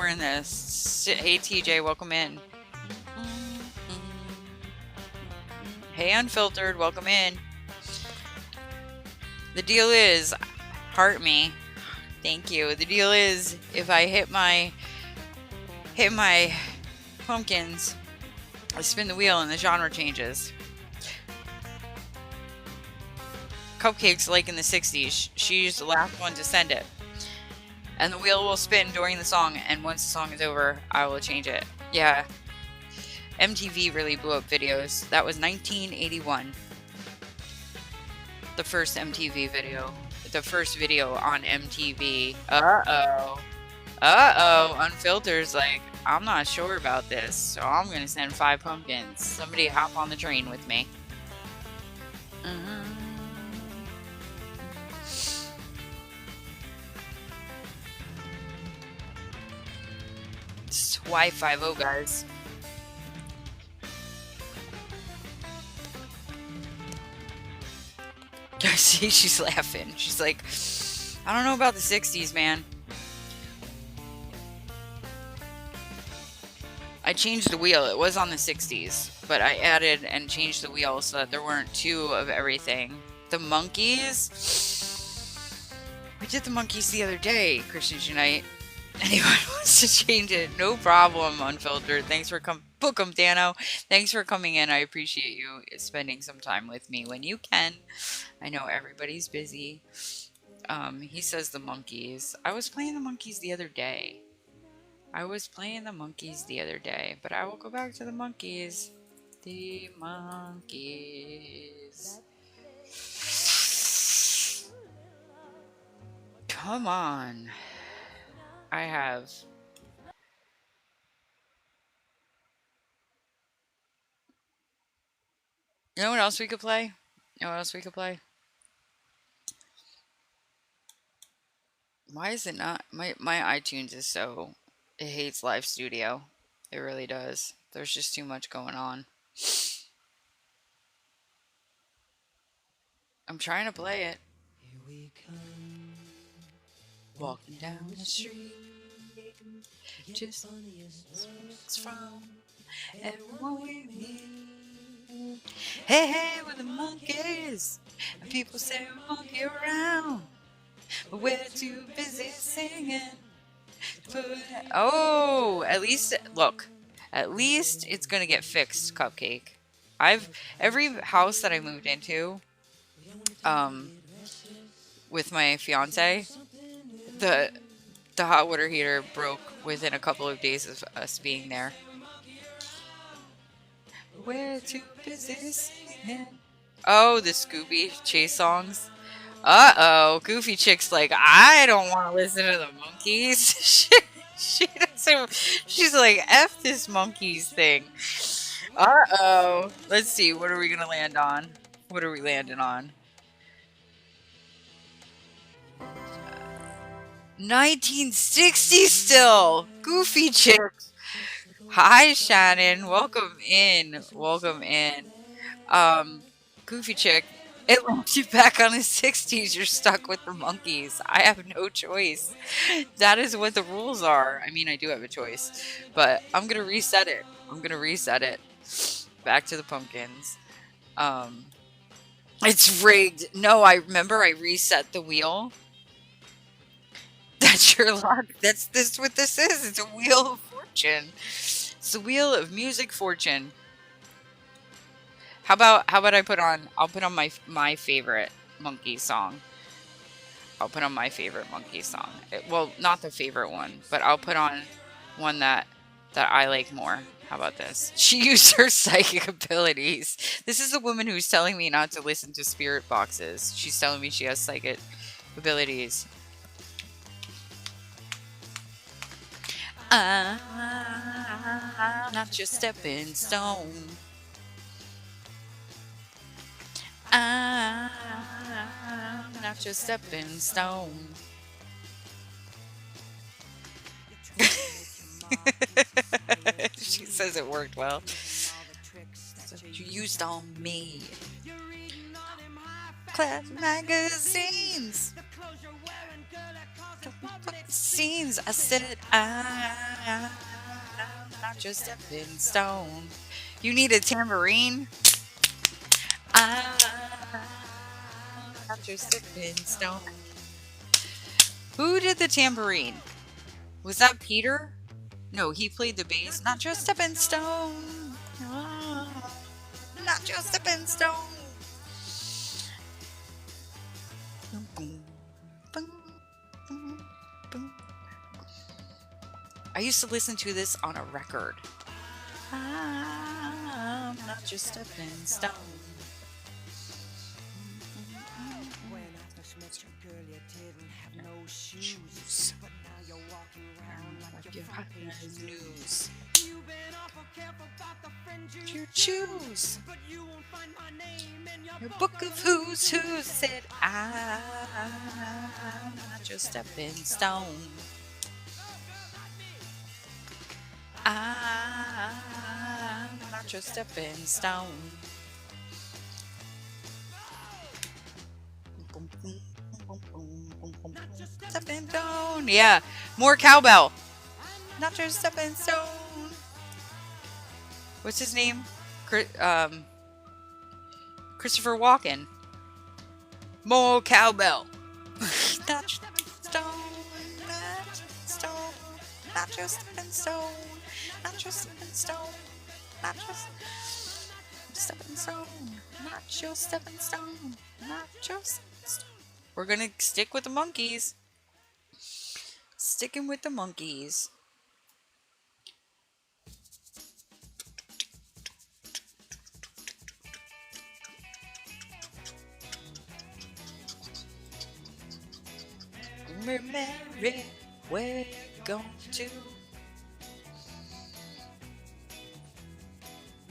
in this. Hey TJ, welcome in. Hey Unfiltered, welcome in. The deal is, heart me. Thank you. The deal is, if I hit my pumpkins, I spin the wheel and the genre changes. Cupcake's like in the 60s. She's the last one to send it. And the wheel will spin during the song, and once the song is over, I will change it. Yeah. MTV really blew up videos. That was 1981. The first MTV video. The first video on MTV. Uh-oh. Unfiltered's like, I'm not sure about this, so I'm gonna send 5 pumpkins. Somebody hop on the train with me. It's Y50, guys. See, she's laughing. She's like, I don't know about the 60s, man. I changed the wheel. It was on the 60s, but I added and changed the wheel so that there weren't two of everything. The monkeys. We did the monkeys the other day, Christian Unite. Anyone wants to change it? No problem, Unfiltered. Thanks for book 'em, Dano. Thanks for coming in. I appreciate you spending some time with me when you can. I know everybody's busy. He says the monkeys. I was playing the monkeys the other day. But I will go back to the monkeys. The monkeys. Come on. I have. You know what else we could play? Why is it not? My iTunes is so. It hates Live Studio. It really does. There's just too much going on. I'm trying to play it. Here we come. Walking down the street. Just looks from everyone we meet. Hey, hey, we're the monkeys. And people say we monkey around. But we're too busy singing. Oh, at least, look. At least it's gonna get fixed, Cupcake. Every house that I moved into, with my fiance, the hot water heater broke within a couple of days of us being there. We're too busy singing. Oh, the Scooby Chase songs. Uh-oh, Goofy Chick's like, I don't want to listen to the monkeys. she doesn't. She's like, F this monkeys thing. Uh-oh. Let's see, what are we gonna land on? What are we landing on? 1960 still. Goofy Chick. Hi, Shannon. Welcome in. Goofy Chick. It lets you back on the 60s. You're stuck with the monkeys. I have no choice. That is what the rules are. I mean, I do have a choice, but I'm gonna reset it. Back to the pumpkins. It's rigged. No, I remember I reset the wheel. That's your luck. That's what this is. It's a wheel of fortune. It's the wheel of music fortune. How about I'll put on my favorite monkey song. Well, not the favorite one, but I'll put on one that I like more. How about this? She used her psychic abilities. This is a woman who's telling me not to listen to spirit boxes. She's telling me she has psychic abilities. I'm not your stepping stone. I'm not your stepping stone. She says it worked well. You used on me. Class magazines. Scenes. I said I'm not your stepping stone. You need a tambourine? I'm not your stepping stone. Who did the tambourine? Was that Peter? No, he played the bass. Not your stepping stone. Oh, not your stepping stone. I used to listen to this on a record. I'm not your stepping stone. When I first met you, girl, you didn't have no shoes. But now you're walking around like you're hot as news. You've been awful careful about the friends you choose. But you won't find my name in your book of who's who. Said I'm not your stepping stone. your stepping stone. Stepping stone. Yeah, more cowbell. Not your stepping stone. What's his name? Christopher Walken. More cowbell. Not your stone. Not your stone. Not your stepping stone. Not your stepping stone. Not your stepping stone. Not your stepping stone. Not your stepping stone. We're gonna stick with the monkeys. Sticking with the monkeys. Mary, where you going to?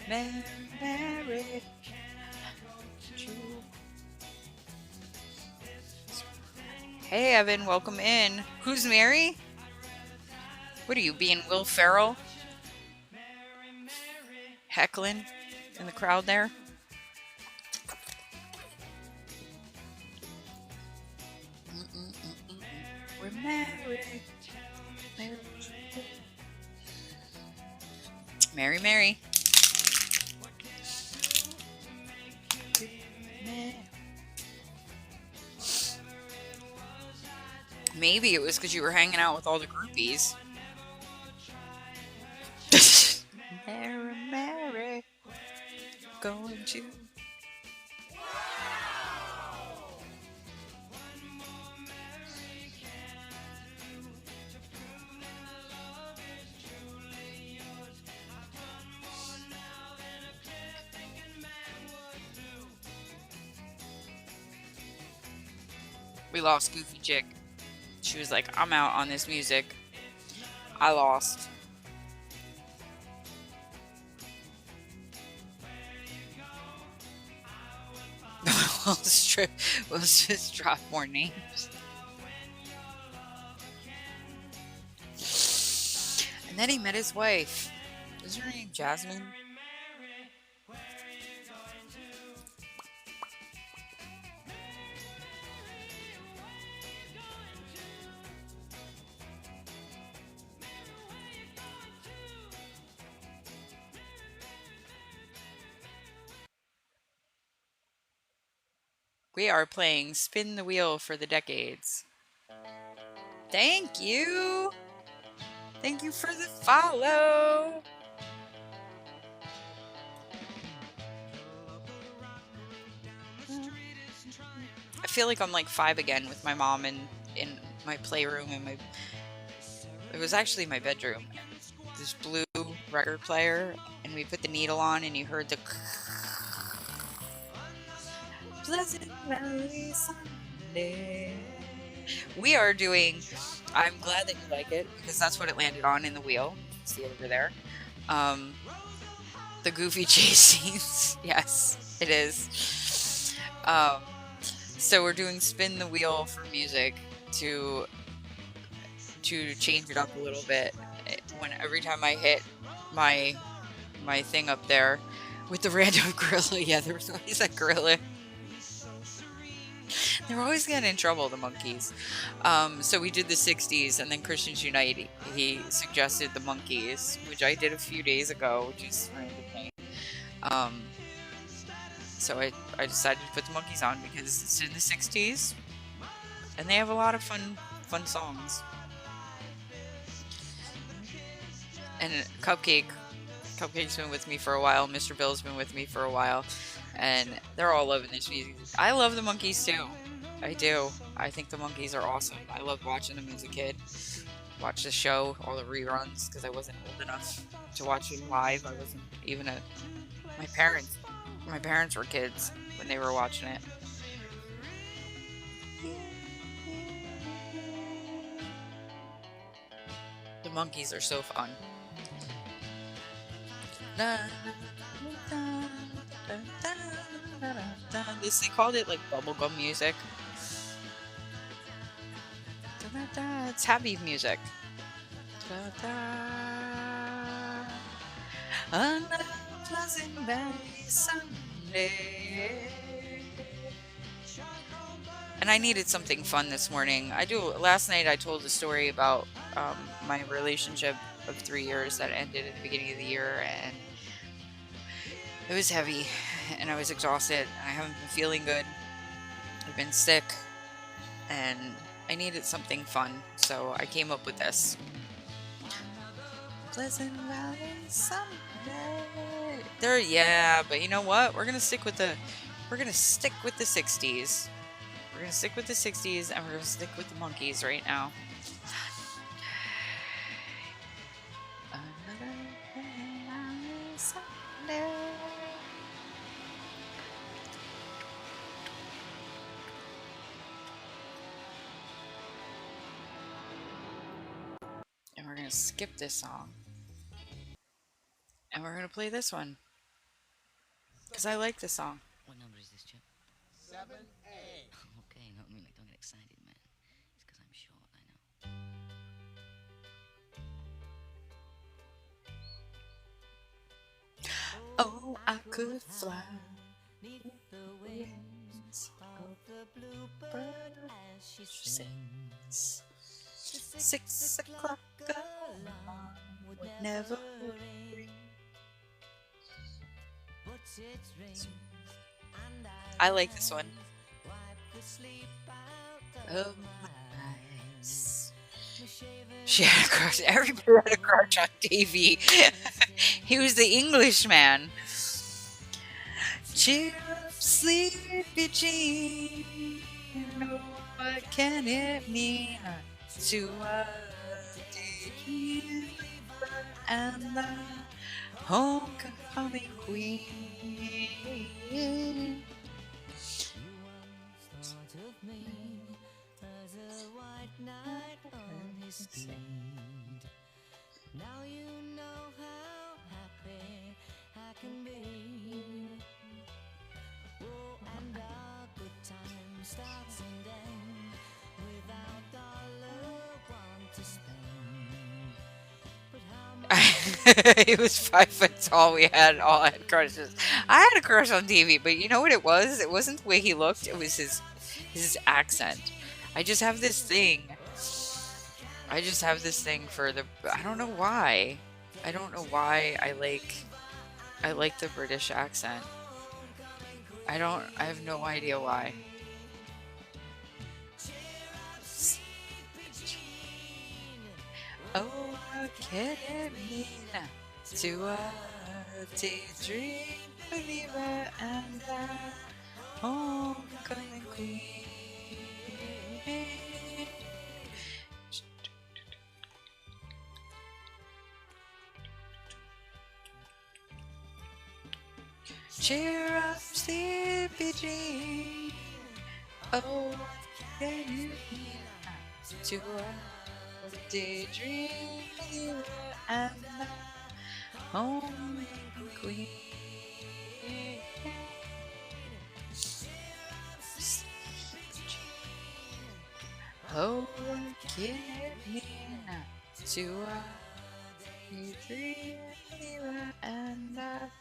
Mary, hey Evan, welcome in. Who's Mary? What are you, being Will Ferrell? Heckling in the crowd there? We're married. Mary, Mary. Maybe it was because you were hanging out with all the groupies. Mary, Mary, going to. We lost Goofy Chick. She was like, I'm out on this music. I lost. We'll just drop more names. And then he met his wife. Is her name Jasmine? We are playing Spin the Wheel for the Decades. Thank you. Thank you for the follow. I feel like I'm like 5 again with my mom in my playroom and it was actually my bedroom. This blue record player, and we put the needle on and you heard the Pleasant Valley Sunday. We are doing, I'm glad that you like it because that's what it landed on in the wheel. See it over there. The Goofy chase scenes. Yes, it is. So we're doing Spin the Wheel for music to change it up a little bit. Every time I hit my thing up there with the random gorilla, yeah, there was always a gorilla. They were always getting in trouble, the monkeys. So we did the 60s, and then Christians Unite, he suggested the monkeys, which I did a few days ago, which is really pain. So I decided to put the monkeys on because it's in the 60s, and they have a lot of fun songs. And Cupcake's been with me for a while, Mr. Bill's been with me for a while, and they're all loving this music. I love the monkeys too. I do. I think the monkeys are awesome. I loved watching them as a kid. Watch the show, all the reruns, because I wasn't old enough to watch it live. I wasn't even my parents were kids when they were watching it. The monkeys are so fun. They called it like bubblegum music. It's happy music. Pleasant Valley Sunday. And I needed something fun this morning. Last night I told a story about my relationship of 3 years that ended at the beginning of the year, and it was heavy, and I was exhausted. I haven't been feeling good. I've been sick, and I needed something fun, so I came up with this. Pleasant Valley Sunday. Yeah, but you know what? We're gonna stick with the 60s. We're gonna stick with the 60s, and we're gonna stick with the monkeys right now. And we're gonna skip this song. And we're gonna play this one. Because I like this song. What number is this, Chip? 7A. Okay, no, I mean, like, don't get excited, man. It's because I'm short, I know. Oh, I could fly neath the wings of the bluebird as she sings. 6 o'clock alarm would never ring. I like this one. Oh my eyes. She had a crush. Everybody had a crush on Davy. He was the Englishman. Cheer up, sleepy Jean. Oh, what can it mean to a daydreamer and the homecoming queen? Now you know how happy I can be. Oh, and our good time starts and ends without $1 to spend. But how He was 5 foot tall. We all had crushes. I had a crush on TV, but you know what it was? It wasn't the way he looked. It was his accent. I just have this thing. For the. I don't know why. I don't know why I like the British accent. I have no idea why. Oh, can it mean to a daydream believer and a homecoming queen? Cheer up, sleepy Jean. Oh, can you hear to a daydream believer and a homecoming queen? Oh, can it mean to a daydream believer and a.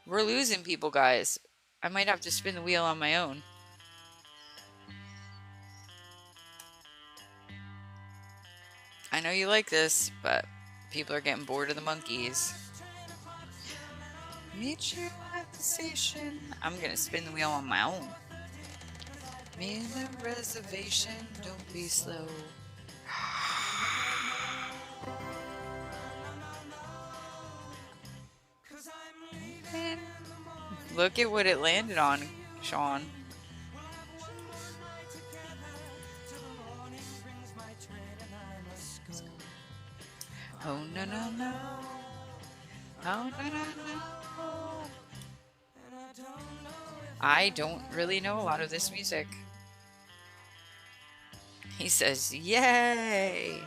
We're losing people, guys. I might have to spin the wheel on my own. I know you like this, but people are getting bored of the monkeys. Meet you at the station. I'm gonna spin the wheel on my own. Me and the reservation, don't be slow. Look at what it landed on, Sean. Oh no no no. Oh no no no. I don't really know a lot of this music. He says, yay!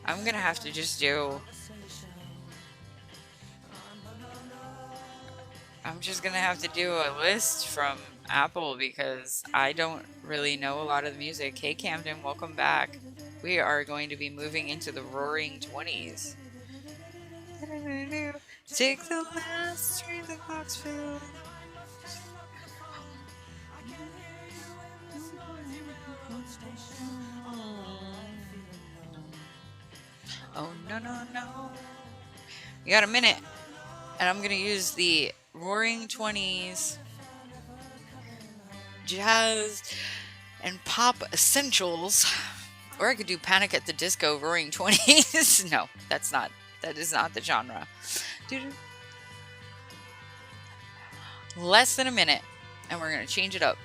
I'm gonna have to just do. I'm just gonna have to do a list from Apple because I don't really know a lot of the music. Hey Camden, welcome back. We are going to be moving into the roaring 20s. Take the last train to Clarksville. Oh, no, no, no. You got a minute. And I'm going to use the roaring 20s jazz and pop essentials. Or I could do Panic at the Disco roaring 20s. No, that is not the genre. Less than a minute, and we're going to change it up.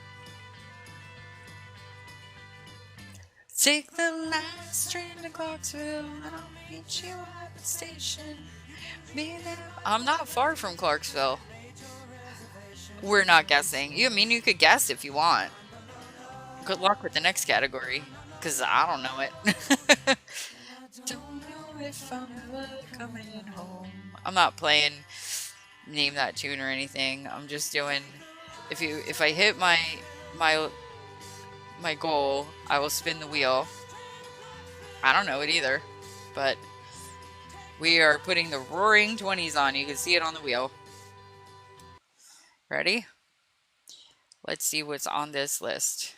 Take the last train to Clarksville, and I'll meet you at the station. I'm not far from Clarksville. We're not guessing. You could guess if you want. Good luck with the next category, because I don't know it. Don't know if I'm ever coming home. I'm not playing Name That Tune or anything. I'm just doing, if I hit my goal, I will spin the wheel. I don't know it either, but we are putting the roaring 20s on. You can see it on the wheel. Ready? Let's see what's on this list.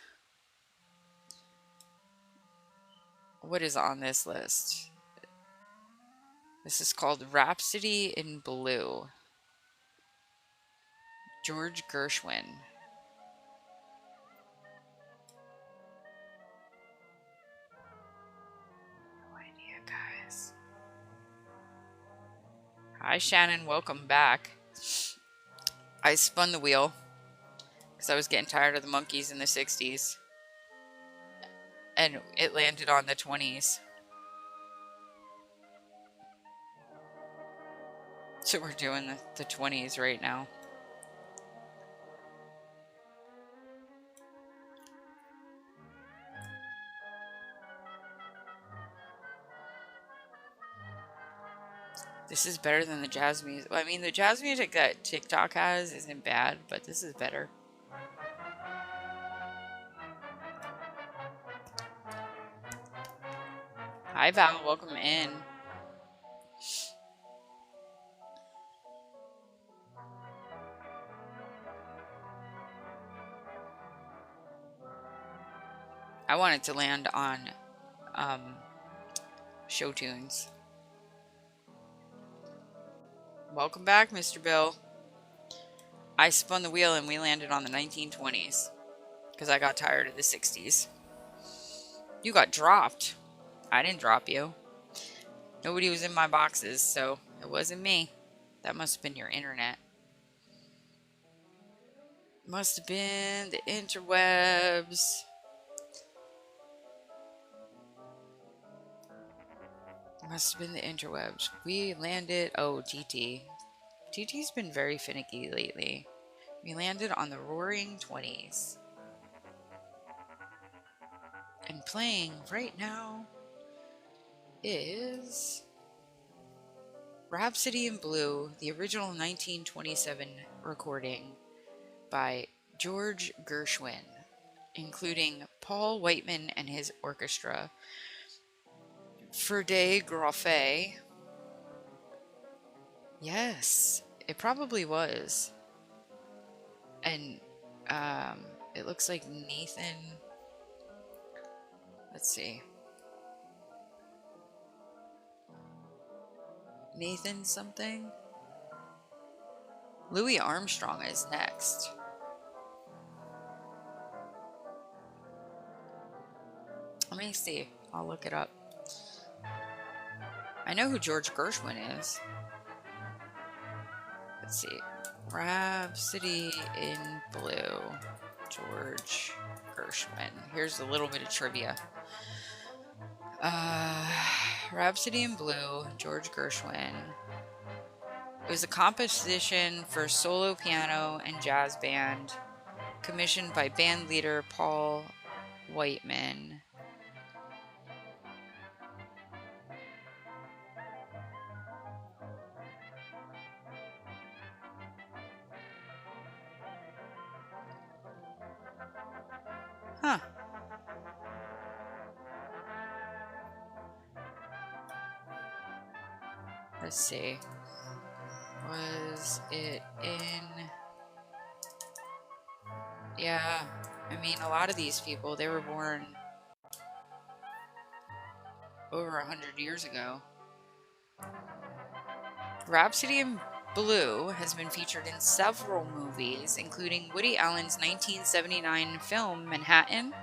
What is on this list? This is called Rhapsody in Blue. George Gershwin. No idea, guys. Hi, Shannon. Welcome back. I spun the wheel because I was getting tired of the monkeys in the 60s. And it landed on the 20s. So we're doing the 20s right now. This is better than the jazz music. I mean, the jazz music that TikTok has isn't bad, but this is better. Hi, Val. Welcome in. I wanted to land on show tunes. Welcome back, Mr. Bill. I spun the wheel and we landed on the 1920s because I got tired of the 60s. You got dropped. I didn't drop you. Nobody was in my boxes, so it wasn't me. That must have been your internet. Must have been the interwebs. Must have been the interwebs. We landed. Oh, TT. TT's been very finicky lately. We landed on the roaring 20s. And playing right now is Rhapsody in Blue, the original 1927 recording by George Gershwin, including Paul Whiteman and his orchestra, Ferde Groffet. Yes, it probably was. And it looks like Nathan. Let's see. Nathan something? Louis Armstrong is next. Let me see. I'll look it up. I know who George Gershwin is. Let's see. Rhapsody in Blue. George Gershwin. Here's a little bit of trivia. Rhapsody in Blue, George Gershwin. It was a composition for solo piano and jazz band, commissioned by band leader Paul Whiteman. Huh. Let's see. Was it in... Yeah, I mean, a lot of these people, they were born over 100 years ago. Rhapsody in Blue has been featured in several movies, including Woody Allen's 1979 film Manhattan,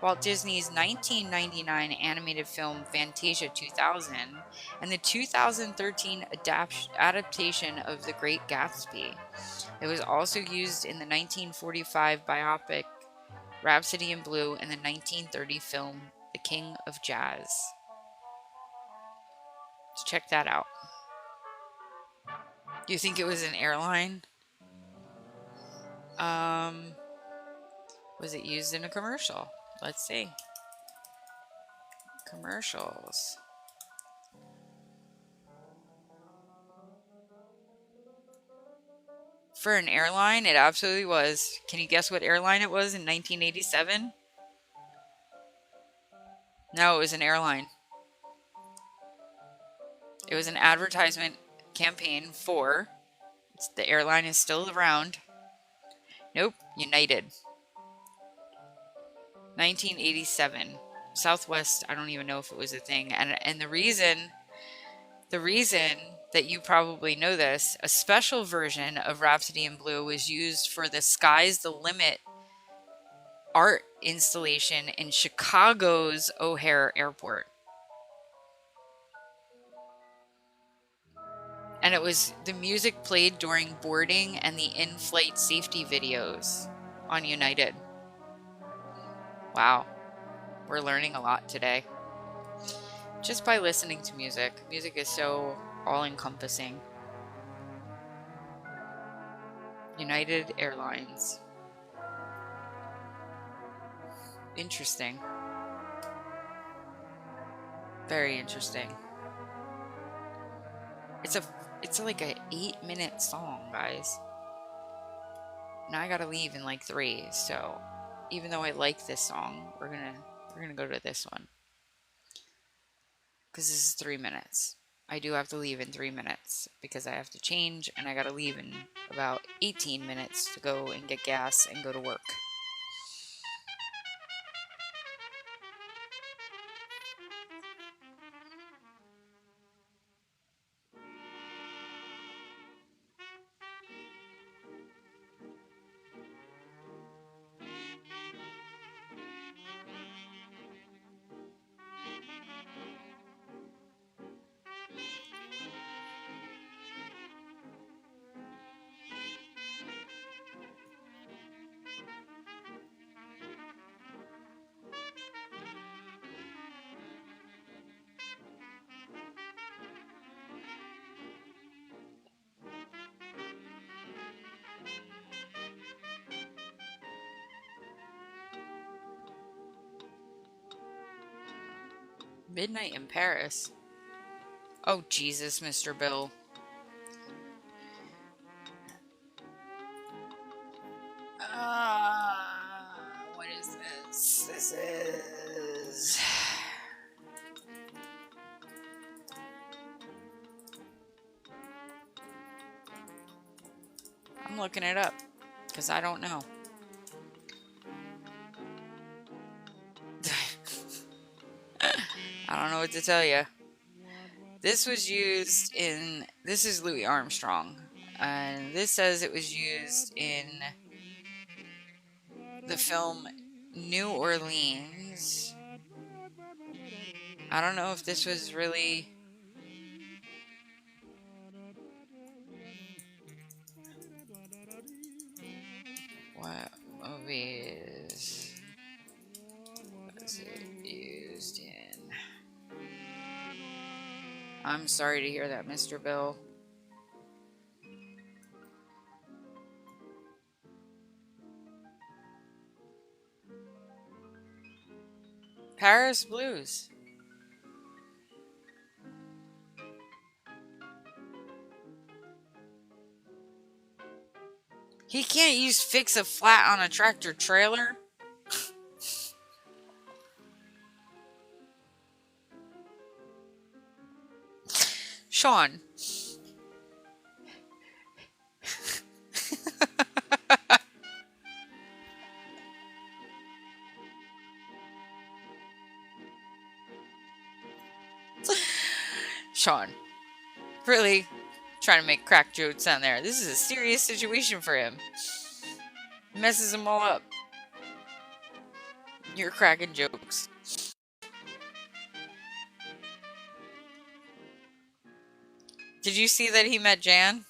Walt Disney's 1999 animated film Fantasia 2000, and the 2013 adaptation of The Great Gatsby. It was also used in the 1945 biopic Rhapsody in Blue and the 1930 film The King of Jazz. So check that out. Do you think it was an airline? Was it used in a commercial? Let's see. Commercials. For an airline, it absolutely was. Can you guess what airline it was in 1987? No, it was an airline. It was an advertisement campaign for... The airline is still around. Nope, United. 1987. Southwest, I don't even know if it was a thing. And the reason that you probably know this, a special version of Rhapsody in Blue was used for the Sky's the Limit art installation in Chicago's O'Hare Airport. And it was the music played during boarding and the in-flight safety videos on United. Wow. We're learning a lot today. Just by listening to music. Music is so all-encompassing. United Airlines. Interesting. Very interesting. It's like a 8-minute song, guys. Now I gotta leave in like 3, so even though I like this song, we're gonna go to this one. Because this is 3 minutes. I do have to leave in 3 minutes because I have to change and I gotta leave in about 18 minutes to go and get gas and go to work. Midnight in Paris. Oh, Jesus, Mr. Bill. What is this? This is... I'm looking it up because I don't know. I don't know what to tell you. This was used in... This is Louis Armstrong. And this says it was used in the film New Orleans. I don't know if this was really... What movies was it used in? I'm sorry to hear that, Mr. Bill. Paris Blues. He can't use fix a flat on a tractor trailer. Sean. Sean. Really trying to make crack jokes on there. This is a serious situation for him. Messes him all up. You're cracking jokes. Did you see that he met Jan?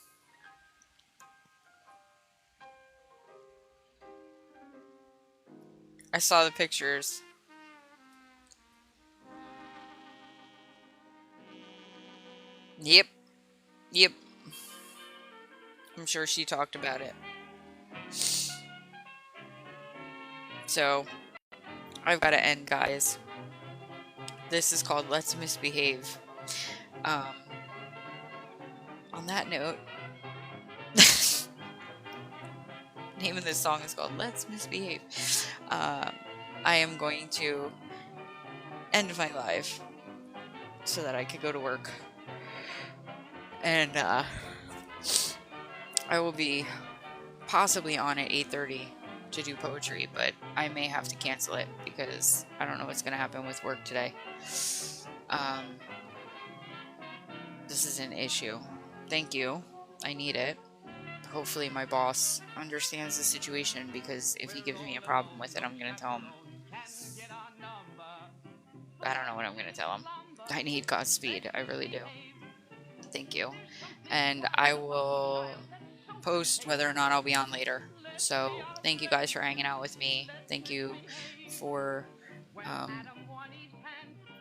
I saw the pictures. Yep. Yep. I'm sure she talked about it. So, I've got to end, guys. This is called Let's Misbehave. On that note, name of this song is called Let's Misbehave. I am going to end my live so that I could go to work. And I will be possibly on at 8:30 to do poetry, but I may have to cancel it because I don't know what's going to happen with work today. This is an issue. Thank you. I need it. Hopefully my boss understands the situation, because if he gives me a problem with it, I'm going to tell him. I don't know what I'm going to tell him. I need Godspeed. I really do. Thank you. And I will post whether or not I'll be on later. So thank you guys for hanging out with me. Thank you for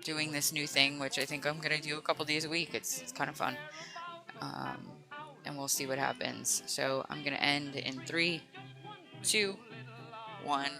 doing this new thing, which I think I'm going to do a couple days a week. It's kind of fun. And we'll see what happens. So I'm going to end in 3, 2, 1.